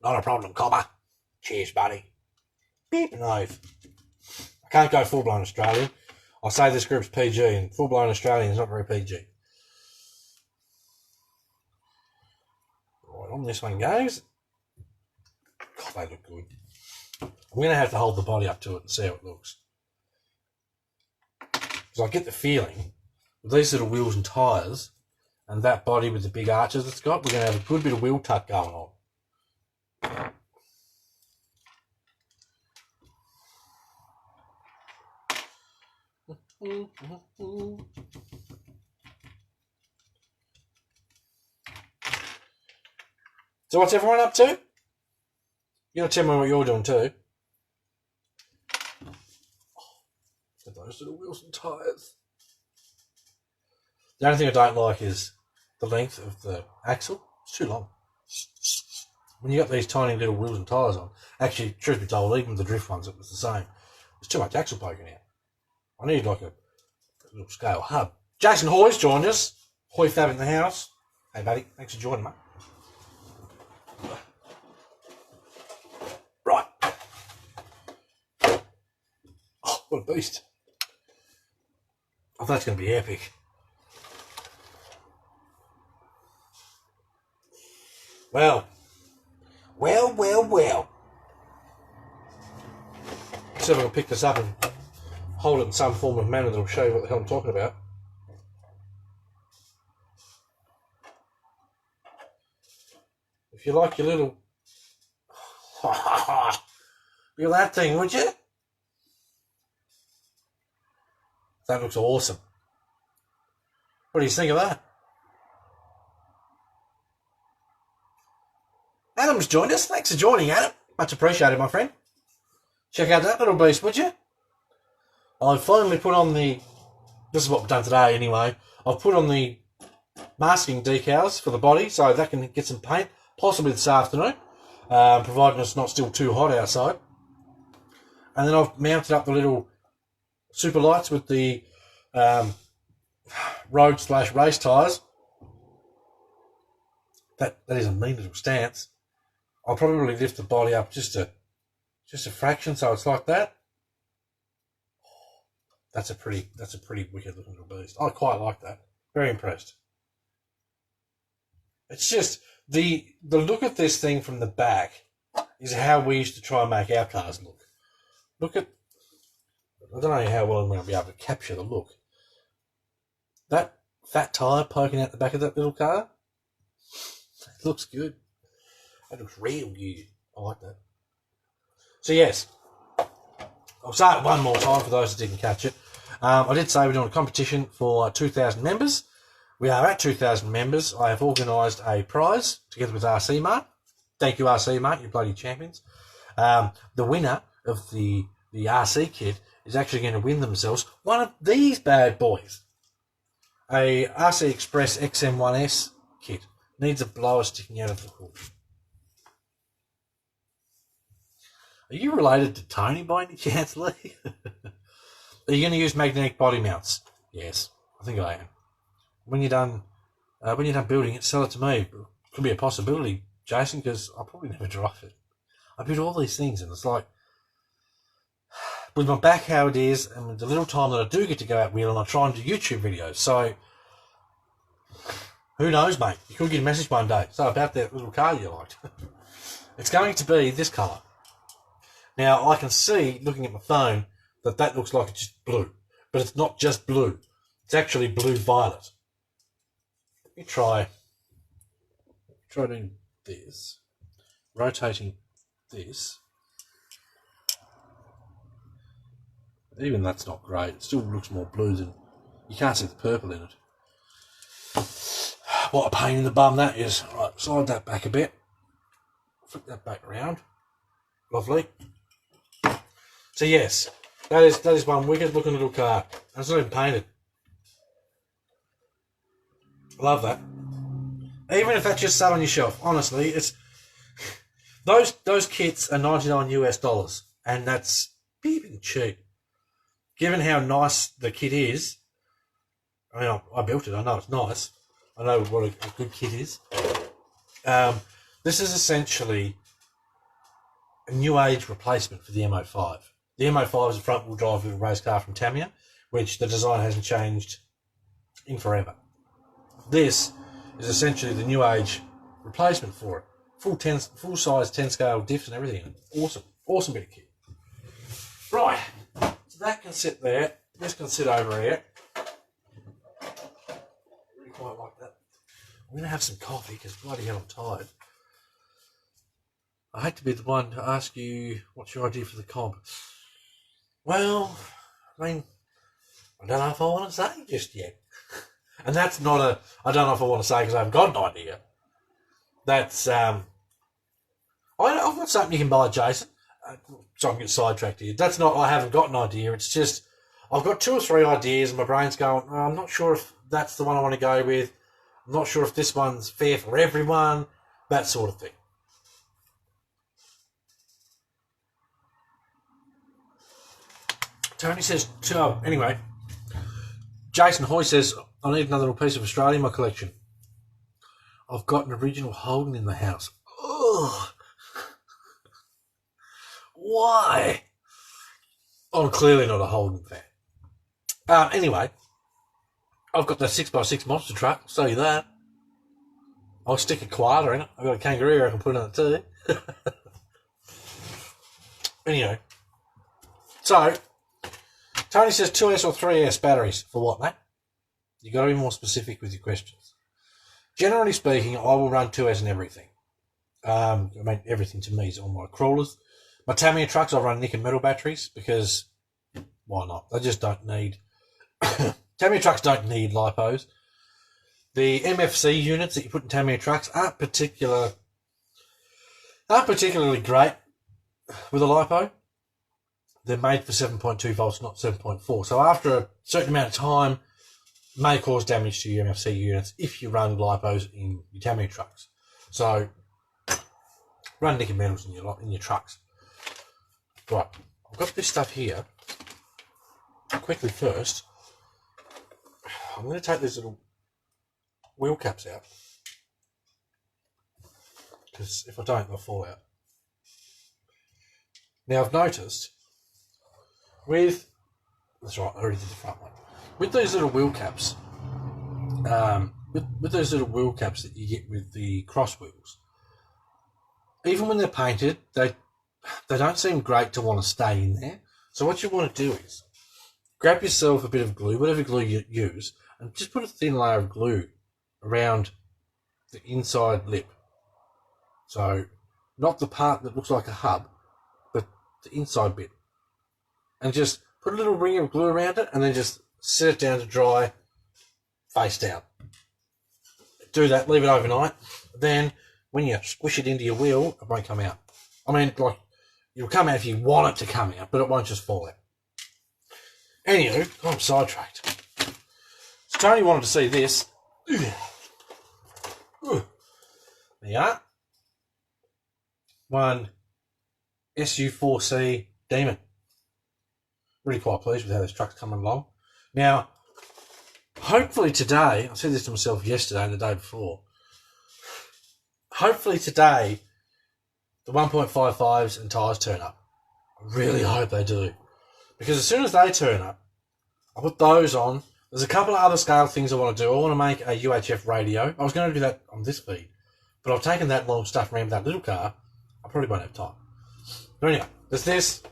Not a problem, copper. Cheers, buddy. Beep and oath. I can't go full-blown Australian. I say this group's PG, and full-blown Australian is not very PG. Right, on this one goes. God, they look good. I'm going to have to hold the body up to it and see how it looks. Because I get the feeling, with these little wheels and tyres, and that body with the big arches it's got, we're going to have a good bit of wheel tuck going on. So what's everyone up to? You gotta tell me what you're doing too. Oh, those little wheels and tyres. The only thing I don't like is the length of the axle. It's too long. When you got these tiny little wheels and tyres on, actually, truth be told, even the drift ones, it was the same. There's too much axle poking out. I need like a little scale hub. Jason Hoy's joined us. Hoy Fab in the house. Hey, buddy. Thanks for joining, mate. Right. Oh, what a beast. Oh, that's going to be epic. Well. Let's see if I can pick this up and hold it in some form of manner that will show you what the hell I'm talking about. If you like your little... Look at that thing, would you? That looks awesome. What do you think of that? Adam's joined us. Thanks for joining, Adam. Much appreciated, my friend. Check out that little beast, would you? I've finally put on the... This is what we've done today, anyway. I've put on the masking decals for the body, so that can get some paint, possibly this afternoon, providing it's not still too hot outside. And then I've mounted up the little super lights with the road/race tyres. That is a mean little stance. I'll probably lift the body up just a fraction, so it's like that. That's a pretty wicked looking little beast. I quite like that. Very impressed. It's just the look at this thing from the back is how we used to try and make our cars look. Look at, I don't know how well I'm going to be able to capture the look. That fat tyre poking out the back of that little car. It looks good. That looks real good. I like that. So yes, I'll say it one more time for those that didn't catch it. I did say we're doing a competition for 2,000 members. We are at 2,000 members. I have organised a prize together with RC Mart. Thank you, RC Mart, you bloody champions. The winner of the RC kit is actually going to win themselves one of these bad boys. A RC Express XM1S kit. Needs a blower sticking out of the hood. Are you related to Tony by any chance, Lee? Are you going to use magnetic body mounts? Yes, I think I am. When you're done building it, sell it to me. Could be a possibility, Jason, because I'll probably never drive it. I build all these things, and it's like, with my back how it is, and with the little time that I do get to go out wheeling, I try and do YouTube videos. So, who knows, mate? You could get a message one day. So, about that little car you liked. It's going to be this colour. Now, I can see, looking at my phone, that looks like it's just blue. But it's not just blue. It's actually blue-violet. Let me try doing this. Rotating this. Even that's not great. It still looks more blue than... You can't see the purple in it. What a pain in the bum that is. Right, slide that back a bit. Flip that back around. Lovely. So yes, that is one wicked looking little car. And it's not even painted. Love that. Even if that's just sat on your shelf, honestly, it's those kits are $99 US, and that's beeping cheap. Given how nice the kit is, I mean, I built it. I know it's nice. I know what a good kit is. This is essentially a new age replacement for the MO5. The MO5 is a front-wheel drive little race car from Tamiya, which the design hasn't changed in forever. This is essentially the new age replacement for it. Full size 10 scale diffs and everything. Awesome bit of kit. Right, so that can sit there. This can sit over here. Really quite like that. I'm going to have some coffee because bloody hell I'm tired. I hate to be the one to ask you what's your idea for the comp. Well, I mean, I don't know if I want to say just yet. And that's not I don't know if I want to say because I haven't got an idea. That's, I've got something you can buy, Jason. So I'm getting sidetracked here. That's not, I haven't got an idea. It's just, I've got 2 or 3 ideas and my brain's going, oh, I'm not sure if that's the one I want to go with. I'm not sure if this one's fair for everyone. That sort of thing. Tony says, anyway, Jason Hoy says, I need another little piece of Australia in my collection. I've got an original Holden in the house. Ugh. Why? I'm clearly not a Holden fan. Anyway, I've got that 6x6 monster truck. I'll show you that. I'll stick a koala in it. I've got a kangaroo I can put in it too. Anyway, so Tony says 2S or 3S batteries. For what, mate? You've got to be more specific with your questions. Generally speaking, I will run 2S and everything. I mean, everything to me is all my crawlers. My Tamiya trucks, I run nickel metal batteries because why not? They just don't need... Tamiya trucks don't need lipos. The MFC units that you put in Tamiya trucks aren't particularly great with a lipo. They're made for 7.2 volts, not 7.4. So after a certain amount of time, it may cause damage to your MFC units if you run lipos in your Tamiya trucks. So run nickel metals in your trucks. Right, I've got this stuff here. Quickly first, I'm going to take these little wheel caps out because if I don't, they'll fall out. Now I've noticed that's right, I already did the front one. With those little wheel caps, with those little wheel caps that you get with the cross wheels, even when they're painted, they don't seem great to want to stay in there. So what you want to do is grab yourself a bit of glue, whatever glue you use, and just put a thin layer of glue around the inside lip. So not the part that looks like a hub, but the inside bit. And just put a little ring of glue around it and then just set it down to dry face down. Do that, leave it overnight. Then when you squish it into your wheel, it won't come out. I mean, like, it'll come out if you want it to come out, but it won't just fall out. Anywho, I'm sidetracked. So Tony wanted to see this. There you are. One SU4C Demon. Really quite pleased with how this truck's coming along. Now, hopefully today, I said this to myself yesterday and the day before, hopefully today the 1.55s and tyres turn up. I really hope they do. Because as soon as they turn up, I'll put those on. There's a couple of other scale things I want to do. I want to make a UHF radio. I was going to do that on this feed, but I've taken that long stuff around with that little car. I probably won't have time. But anyway, there's this.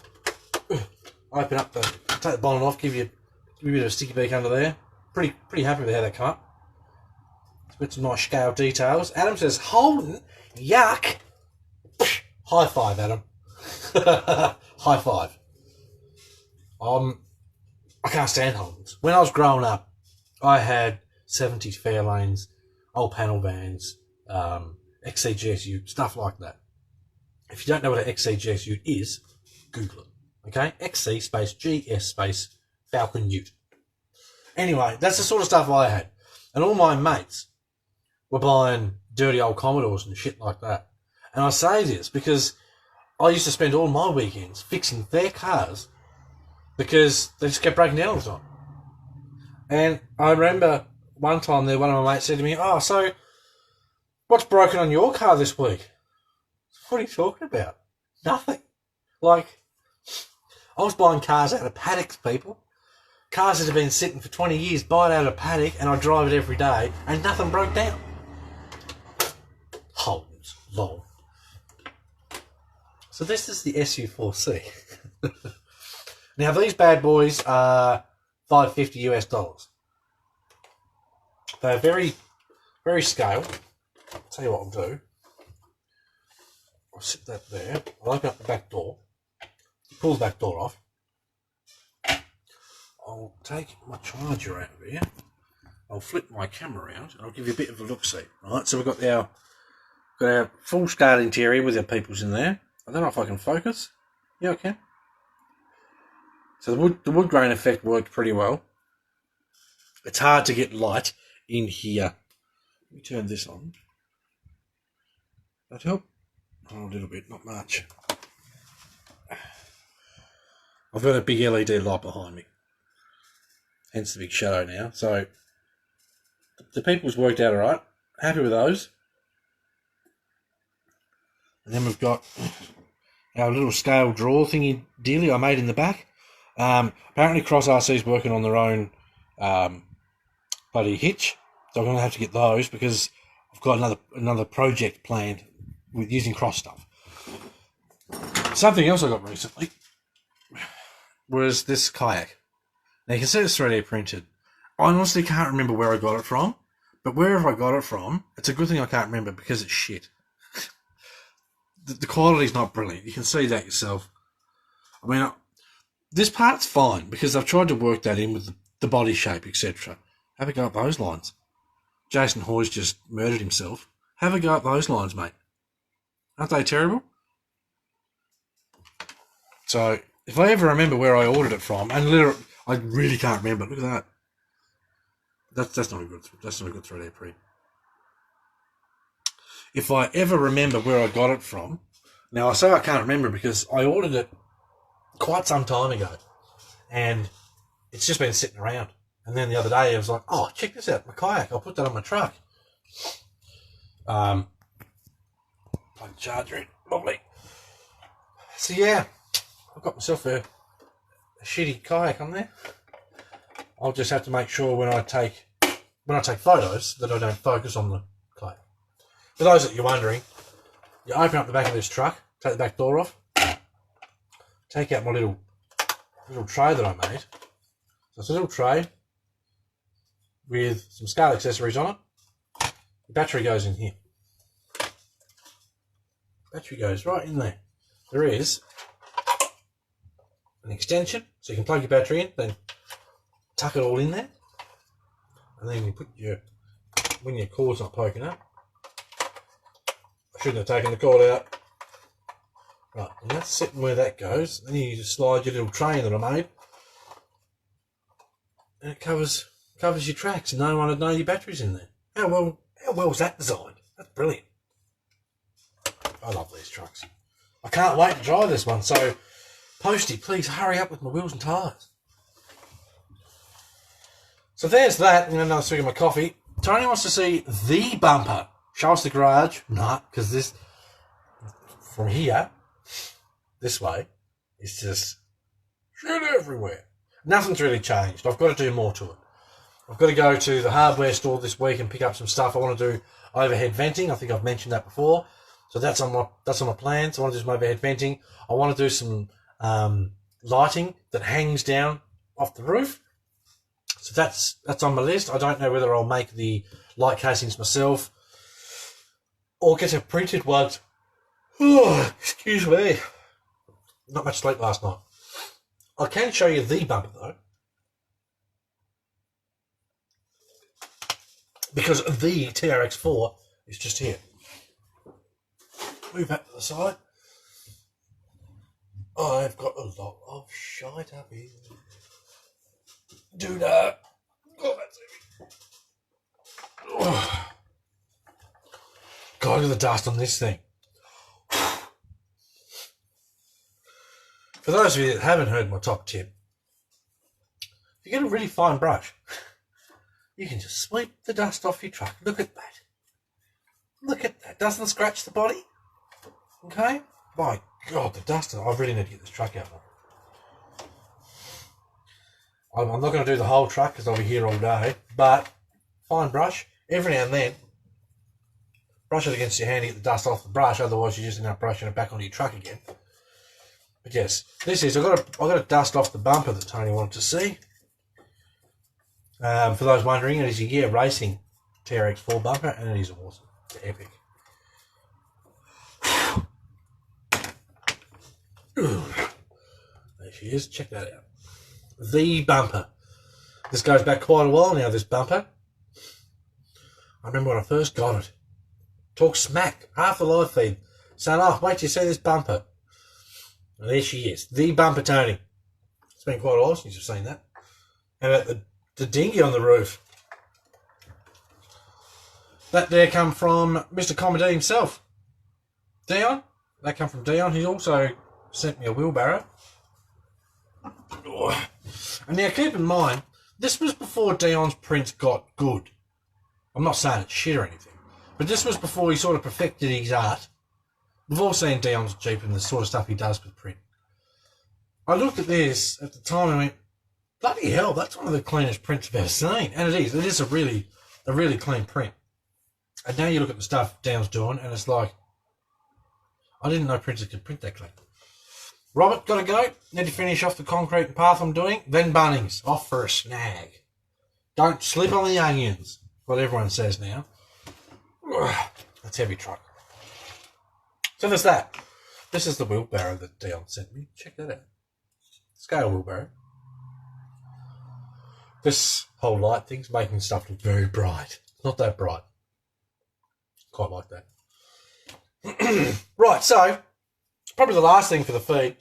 Open up take the bonnet off, give you a bit of a sticky beak under there. Pretty happy with how they come up. It's got some nice scale details. Adam says, Holden, yuck. High five, Adam. High five. I can't stand Holdens. When I was growing up, I had 70s Fairlanes, old panel vans, XCGS stuff like that. If you don't know what an XCGS is, Google it. Okay? XC space GS space Falcon Ute. Anyway, that's the sort of stuff I had. And all my mates were buying dirty old Commodores and shit like that. And I say this because I used to spend all my weekends fixing their cars because they just kept breaking down all the time. And I remember one time there, one of my mates said to me, oh, so what's broken on your car this week? What are you talking about? Nothing. Like, I was buying cars out of paddocks, people. Cars that have been sitting for 20 years, buy it out of a paddock, and I drive it every day, and nothing broke down. Holdens, lol. So this is the SU4C. Now these bad boys are $550 US. They're very, very scale. I'll tell you what I'll do. I'll sit that there. I'll open up the back door. Pull the back door off. I'll take my charger out of here. I'll flip my camera around and I'll give you a bit of a look-see. Right, so we've got our Got our full scale interior with our peoples in there. I don't know if I can focus. Yeah, I can. So the wood grain effect worked pretty well. It's hard to get light in here. Let me turn this on. That help? Oh, a little bit, not much. I've got a big LED light behind me. Hence the big shadow now. So the people's worked out alright. Happy with those. And then we've got our little scale drawer thingy dealy I made in the back. Apparently Cross RC is working on their own bloody hitch. So I'm going to have to get those because I've got another project planned with using Cross stuff. Something else I got recently was this kayak. Now you can see it's 3D printed. I honestly can't remember where I got it from, but wherever I got it from, it's a good thing I can't remember because it's shit. The quality's not brilliant. You can see that yourself. I mean, this part's fine because I've tried to work that in with the body shape, etc. Have a go at those lines. Jason Hoy's just murdered himself. Have a go at those lines, mate. Aren't they terrible? So, if I ever remember where I ordered it from, and literally, I really can't remember. Look at that. That's not a good 3D print. If I ever remember where I got it from, now I say I can't remember because I ordered it quite some time ago, and it's just been sitting around. And then the other day I was like, oh, check this out, my kayak. I'll put that on my truck. Plug the charger in, lovely. So yeah, I've got myself a shitty kayak on there. I'll just have to make sure when I take photos that I don't focus on the kayak. For those that you're wondering, you open up the back of this truck, take the back door off, take out my little tray that I made. So it's a little tray with some scale accessories on it. The battery goes in here. Battery goes right in there. There is an extension, so you can plug your battery in, then tuck it all in there, and then you put when your cord's not poking up. I shouldn't have taken the cord out. Right, and that's sitting where that goes. Then you just slide your little tray that I made, and it covers your tracks, and no one would know your battery's in there. How well was that designed? That's brilliant. I love these trucks. I can't wait to drive this one. So, Posty, please hurry up with my wheels and tyres. So there's that. I'm going to another swig of my coffee. Tony wants to see the bumper. Show us the garage. Nah, because this, from here, this way, it's just shit everywhere. Nothing's really changed. I've got to do more to it. I've got to go to the hardware store this week and pick up some stuff. I want to do overhead venting. I think I've mentioned that before. So that's on my plans. I want to do some overhead venting. I want to do some lighting that hangs down off the roof. So that's on my list. I don't know whether I'll make the light casings myself or get a printed one. Oh, excuse me. Not much sleep last night. I can show you the bumper though, because the TRX4 is just here. Move that to the side. I've got a lot of shite up here. Do that. Oh, that's heavy. Oh. God, look at the dust on this thing. For those of you that haven't heard my top tip, if you get a really fine brush, you can just sweep the dust off your truck. Look at that. Look at that. Doesn't scratch the body. Okay? My God, the dust. I really need to get this truck out now. I'm not going to do the whole truck because I'll be here all day, but fine brush. Every now and then, brush it against your hand to get the dust off the brush, otherwise you just end up brushing it back onto your truck again. But yes, this is, I've got to dust off the bumper that Tony wanted to see. For those wondering, it is a Gear Racing TRX4 bumper, and it is awesome. It's epic. There she is. Check that out. The bumper. This goes back quite a while now, this bumper. I remember when I first got it. talk smack, half the live feed, saying, oh, wait till you see this bumper. And there she is, the Bumper Tony. It's been quite a while since you've seen that. How about the dinghy on the roof? That there come from Mr. Comedy himself. Dion. That come from Dion. He also sent me a wheelbarrow. And now keep in mind, this was before Dion's prints got good. I'm not saying it's shit or anything, but this was before he sort of perfected his art. We've all seen Dion's Jeep and the sort of stuff he does with print. I looked at this at the time and went, bloody hell, that's one of the cleanest prints I've ever seen. And it is. It is a really clean print. And now you look at the stuff Dion's doing and it's like, I didn't know printers could print that clean. Robert, got to go. Need to finish off the concrete path I'm doing. Then Bunnings, off for a snag. Don't slip on the onions. What everyone says now. That's heavy truck. So there's that. This is the wheelbarrow that Dion sent me. Check that out. Scale wheelbarrow. This whole light thing's making stuff look very bright. Not that bright. Quite like that. Right, so probably the last thing for the feed.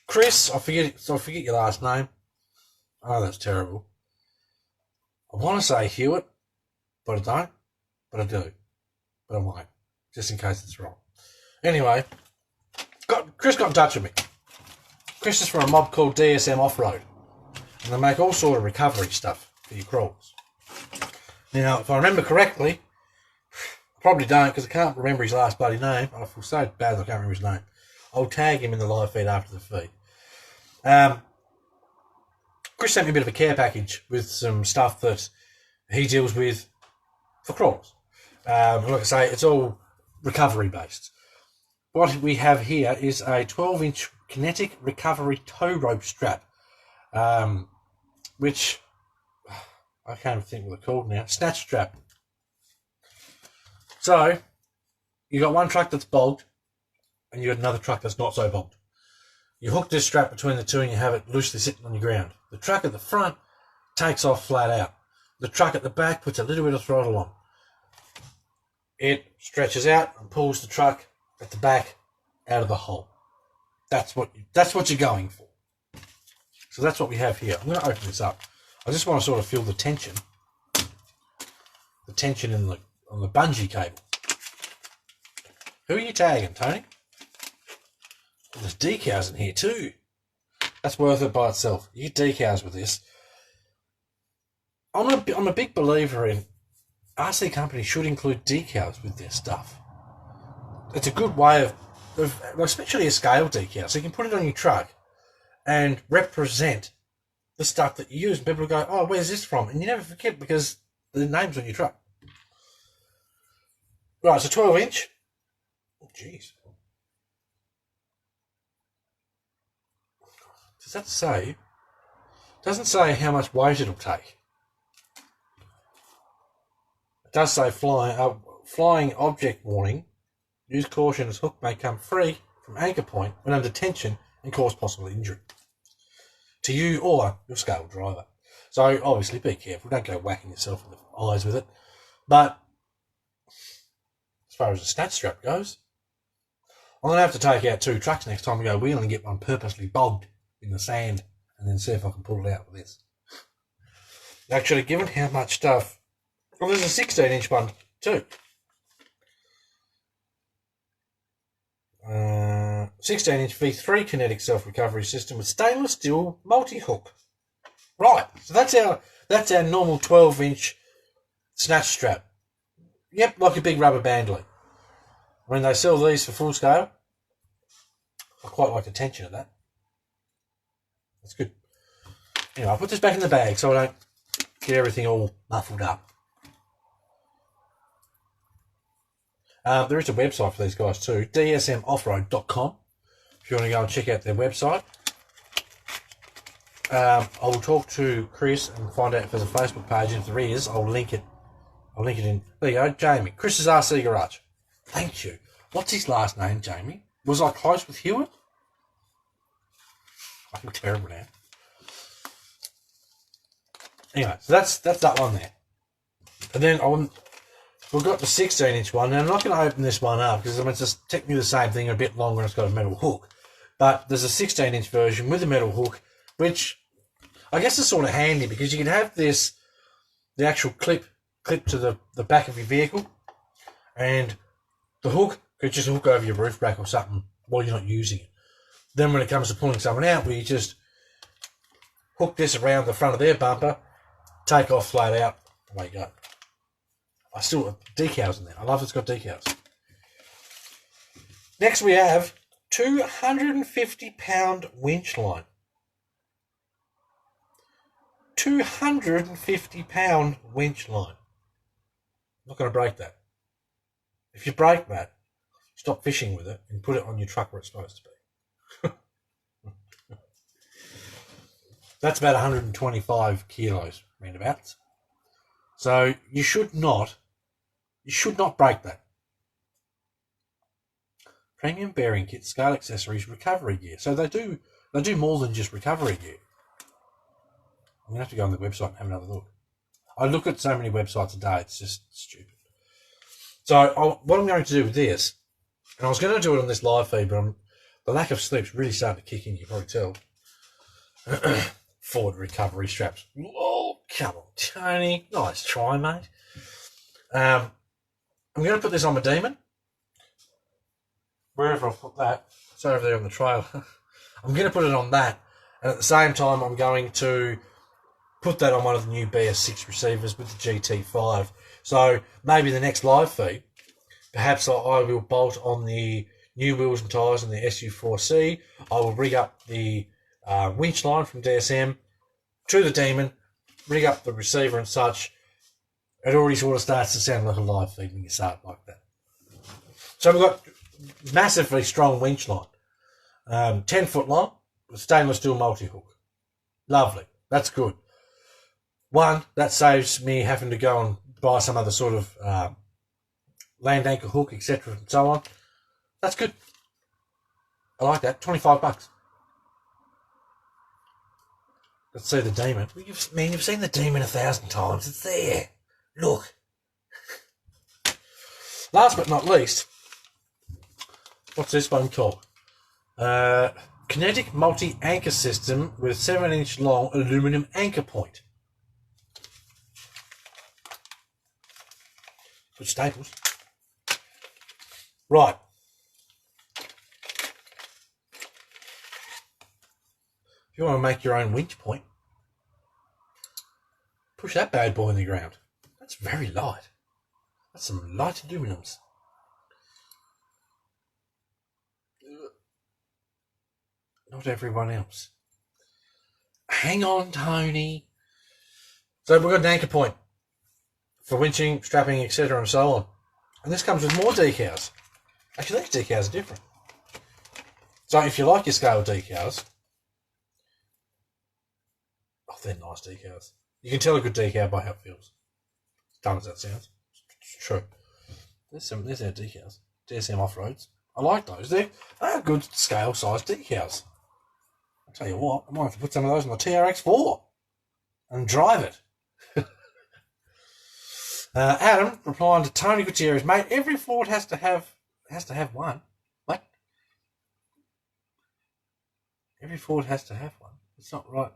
Chris, I forget your last name. Oh, that's terrible. I want to say Hewitt, but I don't. But I do. But I won't, just in case it's wrong. Anyway, Chris got in touch with me. Chris is from a mob called DSM Off-Road, and they make all sort of recovery stuff for your crawls. Now, if I remember correctly, I probably don't because I can't remember his last bloody name. I feel so bad that I can't remember his name. I'll tag him in the live feed after the feed. Chris sent me a bit of a care package with some stuff that he deals with for crawls. Like I say, it's all recovery based. What we have here is a 12-inch kinetic recovery tow rope strap, which I can't even think what they're called now. Snatch strap. So you got one truck that's bogged, and you got another truck that's not so bogged. You hook this strap between the two, and you have it loosely sitting on your ground. The truck at the front takes off flat out. The truck at the back puts a little bit of throttle on. It stretches out and pulls the truck at the back out of the hole. That's what you're going for. So that's what we have here. I'm going to open this up. I just want to sort of feel the tension. The tension on the bungee cable. Who are you tagging, Tony? Well, there's decals in here too. That's worth it by itself. You get decals with this. I'm a big believer in RC companies should include decals with their stuff. It's a good way of especially a scale decal, so you can put it on your truck and represent the stuff that you use. And people will go, oh, where's this from? And you never forget because the name's on your truck. Right, so 12-inch. Oh, jeez. Does that say? It doesn't say how much weight it'll take. It does say flying object warning. Use caution as hook may come free from anchor point when under tension and cause possible injury to you or your scale driver. So obviously be careful. Don't go whacking yourself in the eyes with it. But as far as the snatch strap goes, I'm going to have to take out 2 trucks next time we go wheeling and get one purposely bogged in the sand and then see if I can pull it out with this. Actually, given how much stuff... Well, there's a 16-inch one too. 16-inch V3 kinetic self-recovery system with stainless steel multi-hook. Right, so that's our normal 12-inch snatch strap. Yep, like a big rubber bandolier. When they sell these for full scale, I quite like the tension of that. That's good. Anyway, I'll put this back in the bag so I don't get everything all muffled up. There is a website for these guys too, dsmoffroad.com, if you want to go and check out their website. I will talk to Chris and find out if there's a Facebook page, and if there is, I'll link it in. There you go, Jamie. Chris's RC Garage. Thank you. What's his last name, Jamie? Was I close with Hewitt? I feel terrible now. Anyway, so that's that one there. And then we've got the 16-inch one. Now, I'm not going to open this one up because it's just technically the same thing, a bit longer, and it's got a metal hook. But there's a 16-inch version with a metal hook, which I guess is sort of handy because you can have this, the actual clip to the back of your vehicle, and the hook could just hook over your roof rack or something while you're not using it. Then when it comes to pulling someone out, we just hook this around the front of their bumper, take off flat out, away you go. I still have decals in there. I love it's got decals. Next we have 250-pound winch line. 250-pound winch line. I'm not going to break that. If you break that, stop fishing with it and put it on your truck where it's supposed to be. That's about 125 kilos, roundabouts. So you should not break that. Premium bearing kit, scale accessories, recovery gear. So they do more than just recovery gear. I'm gonna have to go on the website and have another look. I look at so many websites a day, it's just stupid. So what I'm going to do with this, and I was going to do it on this live feed, but the lack of sleep's really starting to kick in. You can probably tell. Forward recovery straps. Oh, come on, Tony. Nice try, mate. I'm going to put this on my Demon. Wherever I've put that. It's over there on the trailer. I'm going to put it on that. And at the same time, I'm going to put that on one of the new BS6 receivers with the GT5. So maybe the next live feed, perhaps I will bolt on the new wheels and tyres on the SU4C. I will rig up the winch line from DSM to the Demon, rig up the receiver and such. It already sort of starts to sound like a live feed when you start like that. So we've got massively strong winch line, 10 foot long with stainless steel multi-hook. Lovely, that's good. One, that saves me having to go and buy some other sort of land anchor hook, etc. and so on. That's good. I like that. $25. Let's see the Demon. You've seen the Demon 1,000 times. It's there. Look. Last but not least, what's this one called? Kinetic multi-anchor system with 7-inch long aluminum anchor point. Good staples. Right. If you want to make your own winch point, push that bad boy in the ground. That's very light. That's some light aluminums. Not everyone else. Hang on, Tony. So we've got an anchor point for winching, strapping, etc. and so on. And this comes with more decals. Actually, these decals are different. So if you like your scale decals, oh, they're nice decals. You can tell a good decal by how it feels. As dumb as that sounds. It's true. There's our decals. DSM off-roads. I like those. They're good scale-sized decals. I'll tell you what, I might have to put some of those on the TRX4 and drive it. Adam replying to Tony Gutierrez, mate, every Ford has to have one. What? Every Ford has to have one. It's not right.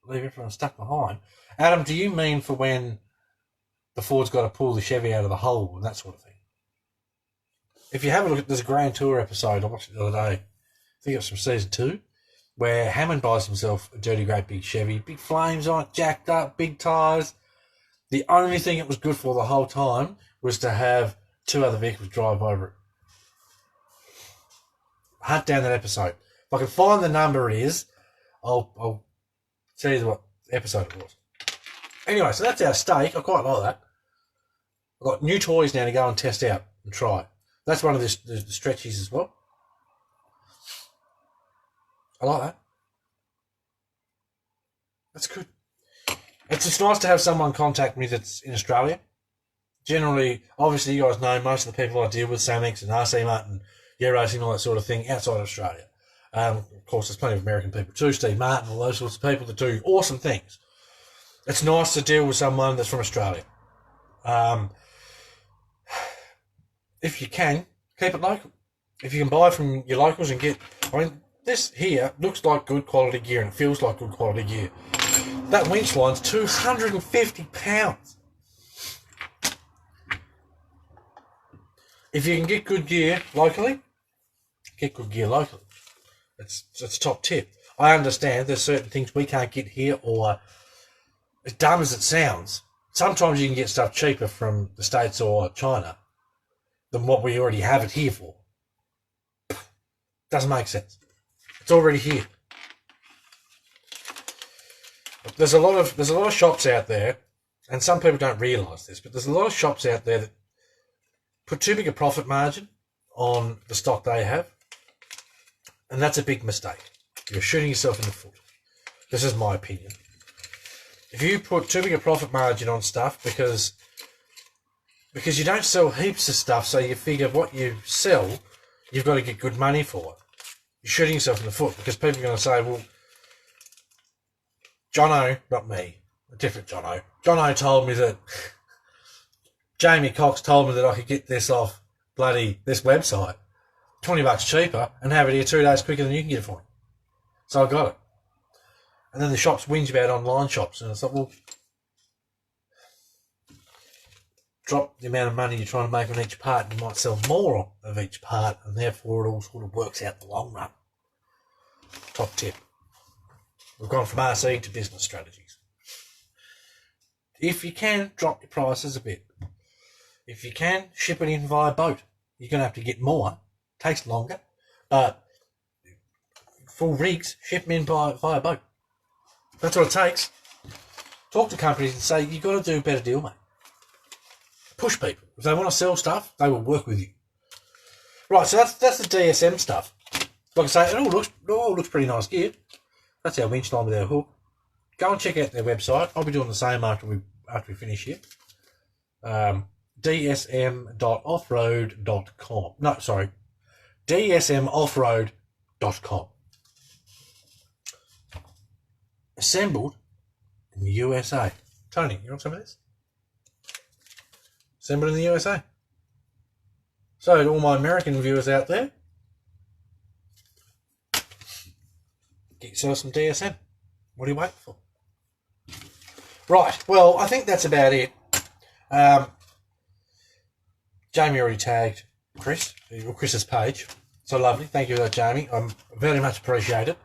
Leave everyone stuck behind. Adam, do you mean for when the Ford's got to pull the Chevy out of the hole and that sort of thing? If you have a look at this Grand Tour episode, I watched it the other day, I think it was from season 2, where Hammond buys himself a dirty great big Chevy, big flames on it, jacked up, big tyres. The only thing it was good for the whole time was to have 2 other vehicles drive over it. Hunt down that episode. If I can find the number it is, I'll tell you what episode it was. Anyway, so that's our steak. I quite like that. I've got new toys now to go and test out and try. That's one of the stretchies as well. I like that. That's good. It's just nice to have someone contact me that's in Australia. Generally, obviously, you guys know most of the people I deal with, Samex and RC Martin, Gear Racing, all that sort of thing, outside of Australia. Of course, there's plenty of American people too, Steve Martin, all those sorts of people that do awesome things. It's nice to deal with someone that's from Australia. if you can, keep it local. If you can buy from your locals and get, I mean, this here looks like good quality gear and it feels like good quality gear. That winch line's £250. If you can get good gear locally, get good gear locally. It's top tip. I understand there's certain things we can't get here, or as dumb as it sounds, sometimes you can get stuff cheaper from the States or China than what we already have it here for. Doesn't make sense. It's already here. There's a lot of shops out there, and some people don't realise this, but there's a lot of shops out there that put too big a profit margin on the stock they have, and that's a big mistake. You're shooting yourself in the foot. This is my opinion. If you put too big a profit margin on stuff because you don't sell heaps of stuff, so you figure what you sell, you've got to get good money for it. You're shooting yourself in the foot, because people are going to say, well, Jono, not me, a different Jono. Jono told me that, Jamie Cox told me that I could get this off bloody this website, $20 cheaper, and have it here 2 days quicker than you can get it for me. So I got it. And then the shops whinge about online shops, and I thought, well, drop the amount of money you're trying to make on each part, and you might sell more of each part, and therefore it all sort of works out in the long run. Top tip. We've gone from RC to business strategies. If you can, drop your prices a bit. If you can, ship it in via boat. You're going to have to get more. Takes longer. But full rigs, ship them in via boat. That's what it takes. Talk to companies and say, you've got to do a better deal, mate. Push people. If they want to sell stuff, they will work with you. Right, so that's the DSM stuff. Like I say, it all looks pretty nice gear. That's our winch line with our hook. Go and check out their website. I'll be doing the same after we finish here. dsm.offroad.com. No, sorry. dsmoffroad.com. Assembled in the USA. Tony, you want some of this? Assembled in the USA. So, to all my American viewers out there, get yourself some DSM. What are you waiting for? Right, well, I think that's about it. Jamie already tagged Chris's page. So lovely. Thank you for that, Jamie. I'm very much appreciate it.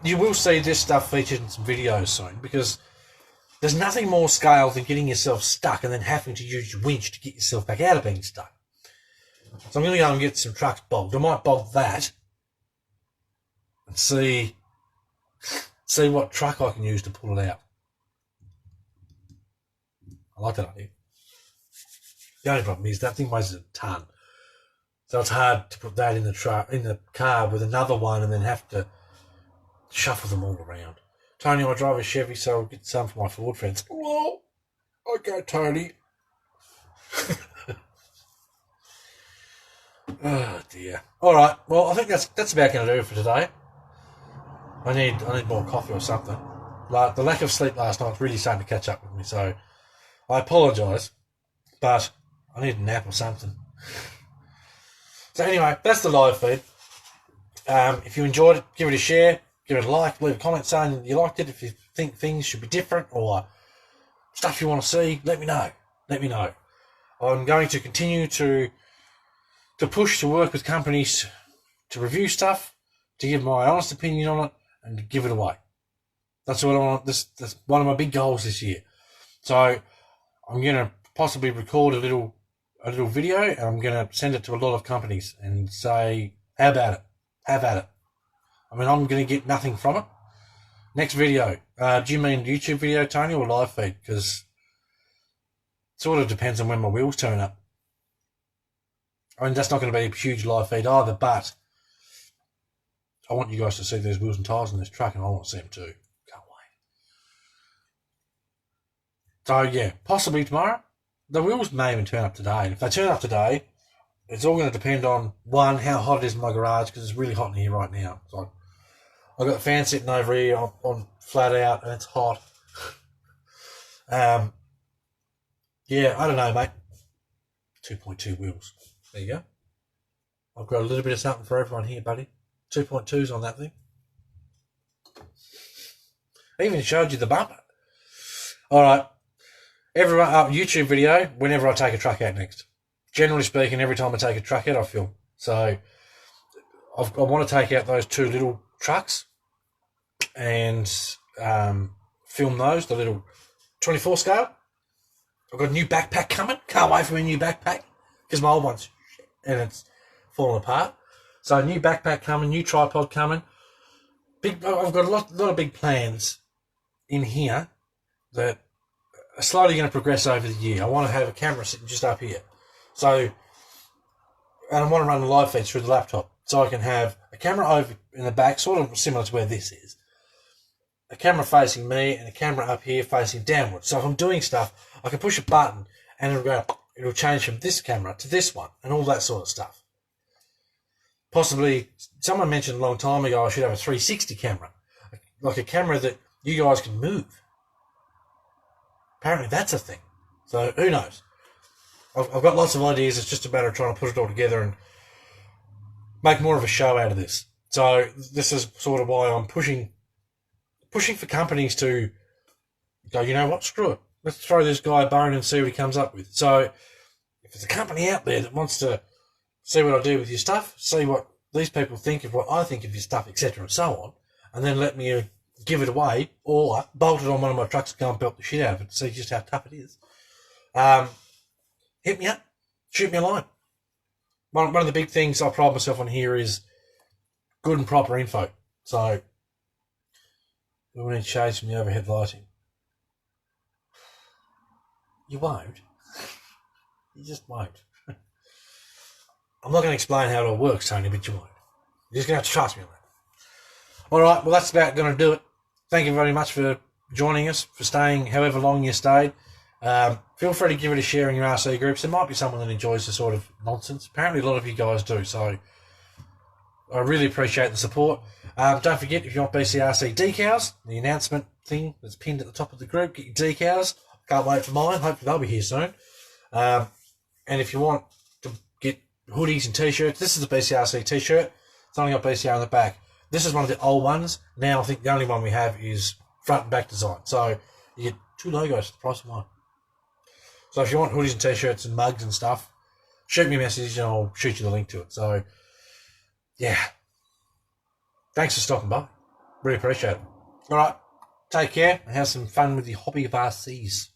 You will see this stuff featured in some videos soon, because there's nothing more scale than getting yourself stuck and then having to use your winch to get yourself back out of being stuck. So I'm going to go and get some trucks bogged. I might bog that and see what truck I can use to pull it out. I like that idea. The only problem is that thing weighs a ton. So it's hard to put that in the car with another one and then have to shuffle them all around. Tony, I drive a Chevy, so I'll get some for my Ford friends. Well, okay, Tony. Oh dear. All right. Well, I think that's about going to do it for today. I need more coffee or something. Like, the lack of sleep last night's really starting to catch up with me, so I apologise, but I need a nap or something. So anyway, that's the live feed. If you enjoyed it, give it a share, give it a like, leave a comment saying you liked it. If you think things should be different or stuff you want to see, let me know. I'm going to continue to push to work with companies to review stuff, to give my honest opinion on it, and to give it away. That's what I want. That's one of my big goals this year. So I'm going to possibly record a little video, and I'm going to send it to a lot of companies and say, how about it? Have at it. I mean, I'm going to get nothing from it. Next video. Do you mean YouTube video, Tony, or live feed? Because it sort of depends on when my wheels turn up. I mean, that's not going to be a huge live feed either, but I want you guys to see those wheels and tyres on this truck, and I want to see them too. Can't wait. So, yeah, possibly tomorrow. The wheels may even turn up today. If they turn up today, it's all going to depend on, one, how hot it is in my garage, because it's really hot in here right now. So I've got the fan sitting over here on flat out, and it's hot. Yeah, I don't know, mate. 2.2 wheels. There you go. I've got a little bit of something for everyone here, buddy. 2.2s on that thing. I even showed you the bumper. All right. Everyone, YouTube video whenever I take a truck out next. Generally speaking, every time I take a truck out, I film. So I want to take out those 2 little trucks and film those, the little 24 scale. I've got a new backpack coming. Can't wait for a new backpack because my old one's shit and it's falling apart. So new backpack coming, new tripod coming. I've got a lot of big plans in here that are slowly going to progress over the year. I want to have a camera sitting just up here. So, and I want to run the live feeds through the laptop. So I can have a camera over in the back, sort of similar to where this is. A camera facing me and a camera up here facing downwards. So if I'm doing stuff, I can push a button and it'll change from this camera to this one and all that sort of stuff. Possibly, someone mentioned a long time ago I should have a 360 camera. Like a camera that you guys can move. Apparently that's a thing. So who knows? I've got lots of ideas. It's just a matter of trying to put it all together and make more of a show out of this. So this is sort of why I'm pushing for companies to go, you know what, screw it. Let's throw this guy a bone and see what he comes up with. So if there's a company out there that wants to see what I do with your stuff, see what these people think of what I think of your stuff, etc. and so on, and then let me give it away or bolt it on one of my trucks and go and belt the shit out of it to see just how tough it is. Hit me up. Shoot me a line. One of the big things I pride myself on here is good and proper info. So we need shades from the overhead lighting. You won't. You just won't. I'm not going to explain how it all works, Tony, but you won't. You're just going to have to trust me on that. All right, well, that's about going to do it. Thank you very much for joining us, for staying however long you stayed. Feel free to give it a share in your RC groups. There might be someone that enjoys this sort of nonsense. Apparently a lot of you guys do, so I really appreciate the support. Don't forget, if you want BCRC decals, the announcement thing that's pinned at the top of the group, get your decals. Can't wait for mine. Hopefully they'll be here soon. And if you want to get hoodies and T-shirts, this is a BCRC T-shirt. It's only got BCR on the back. This is one of the old ones. Now I think the only one we have is front and back design. So you get 2 logos for the price of one. So if you want hoodies and T-shirts and mugs and stuff, shoot me a message and I'll shoot you the link to it. So, yeah. Thanks for stopping by. Really appreciate it. All right. Take care and have some fun with the hobby of RCs.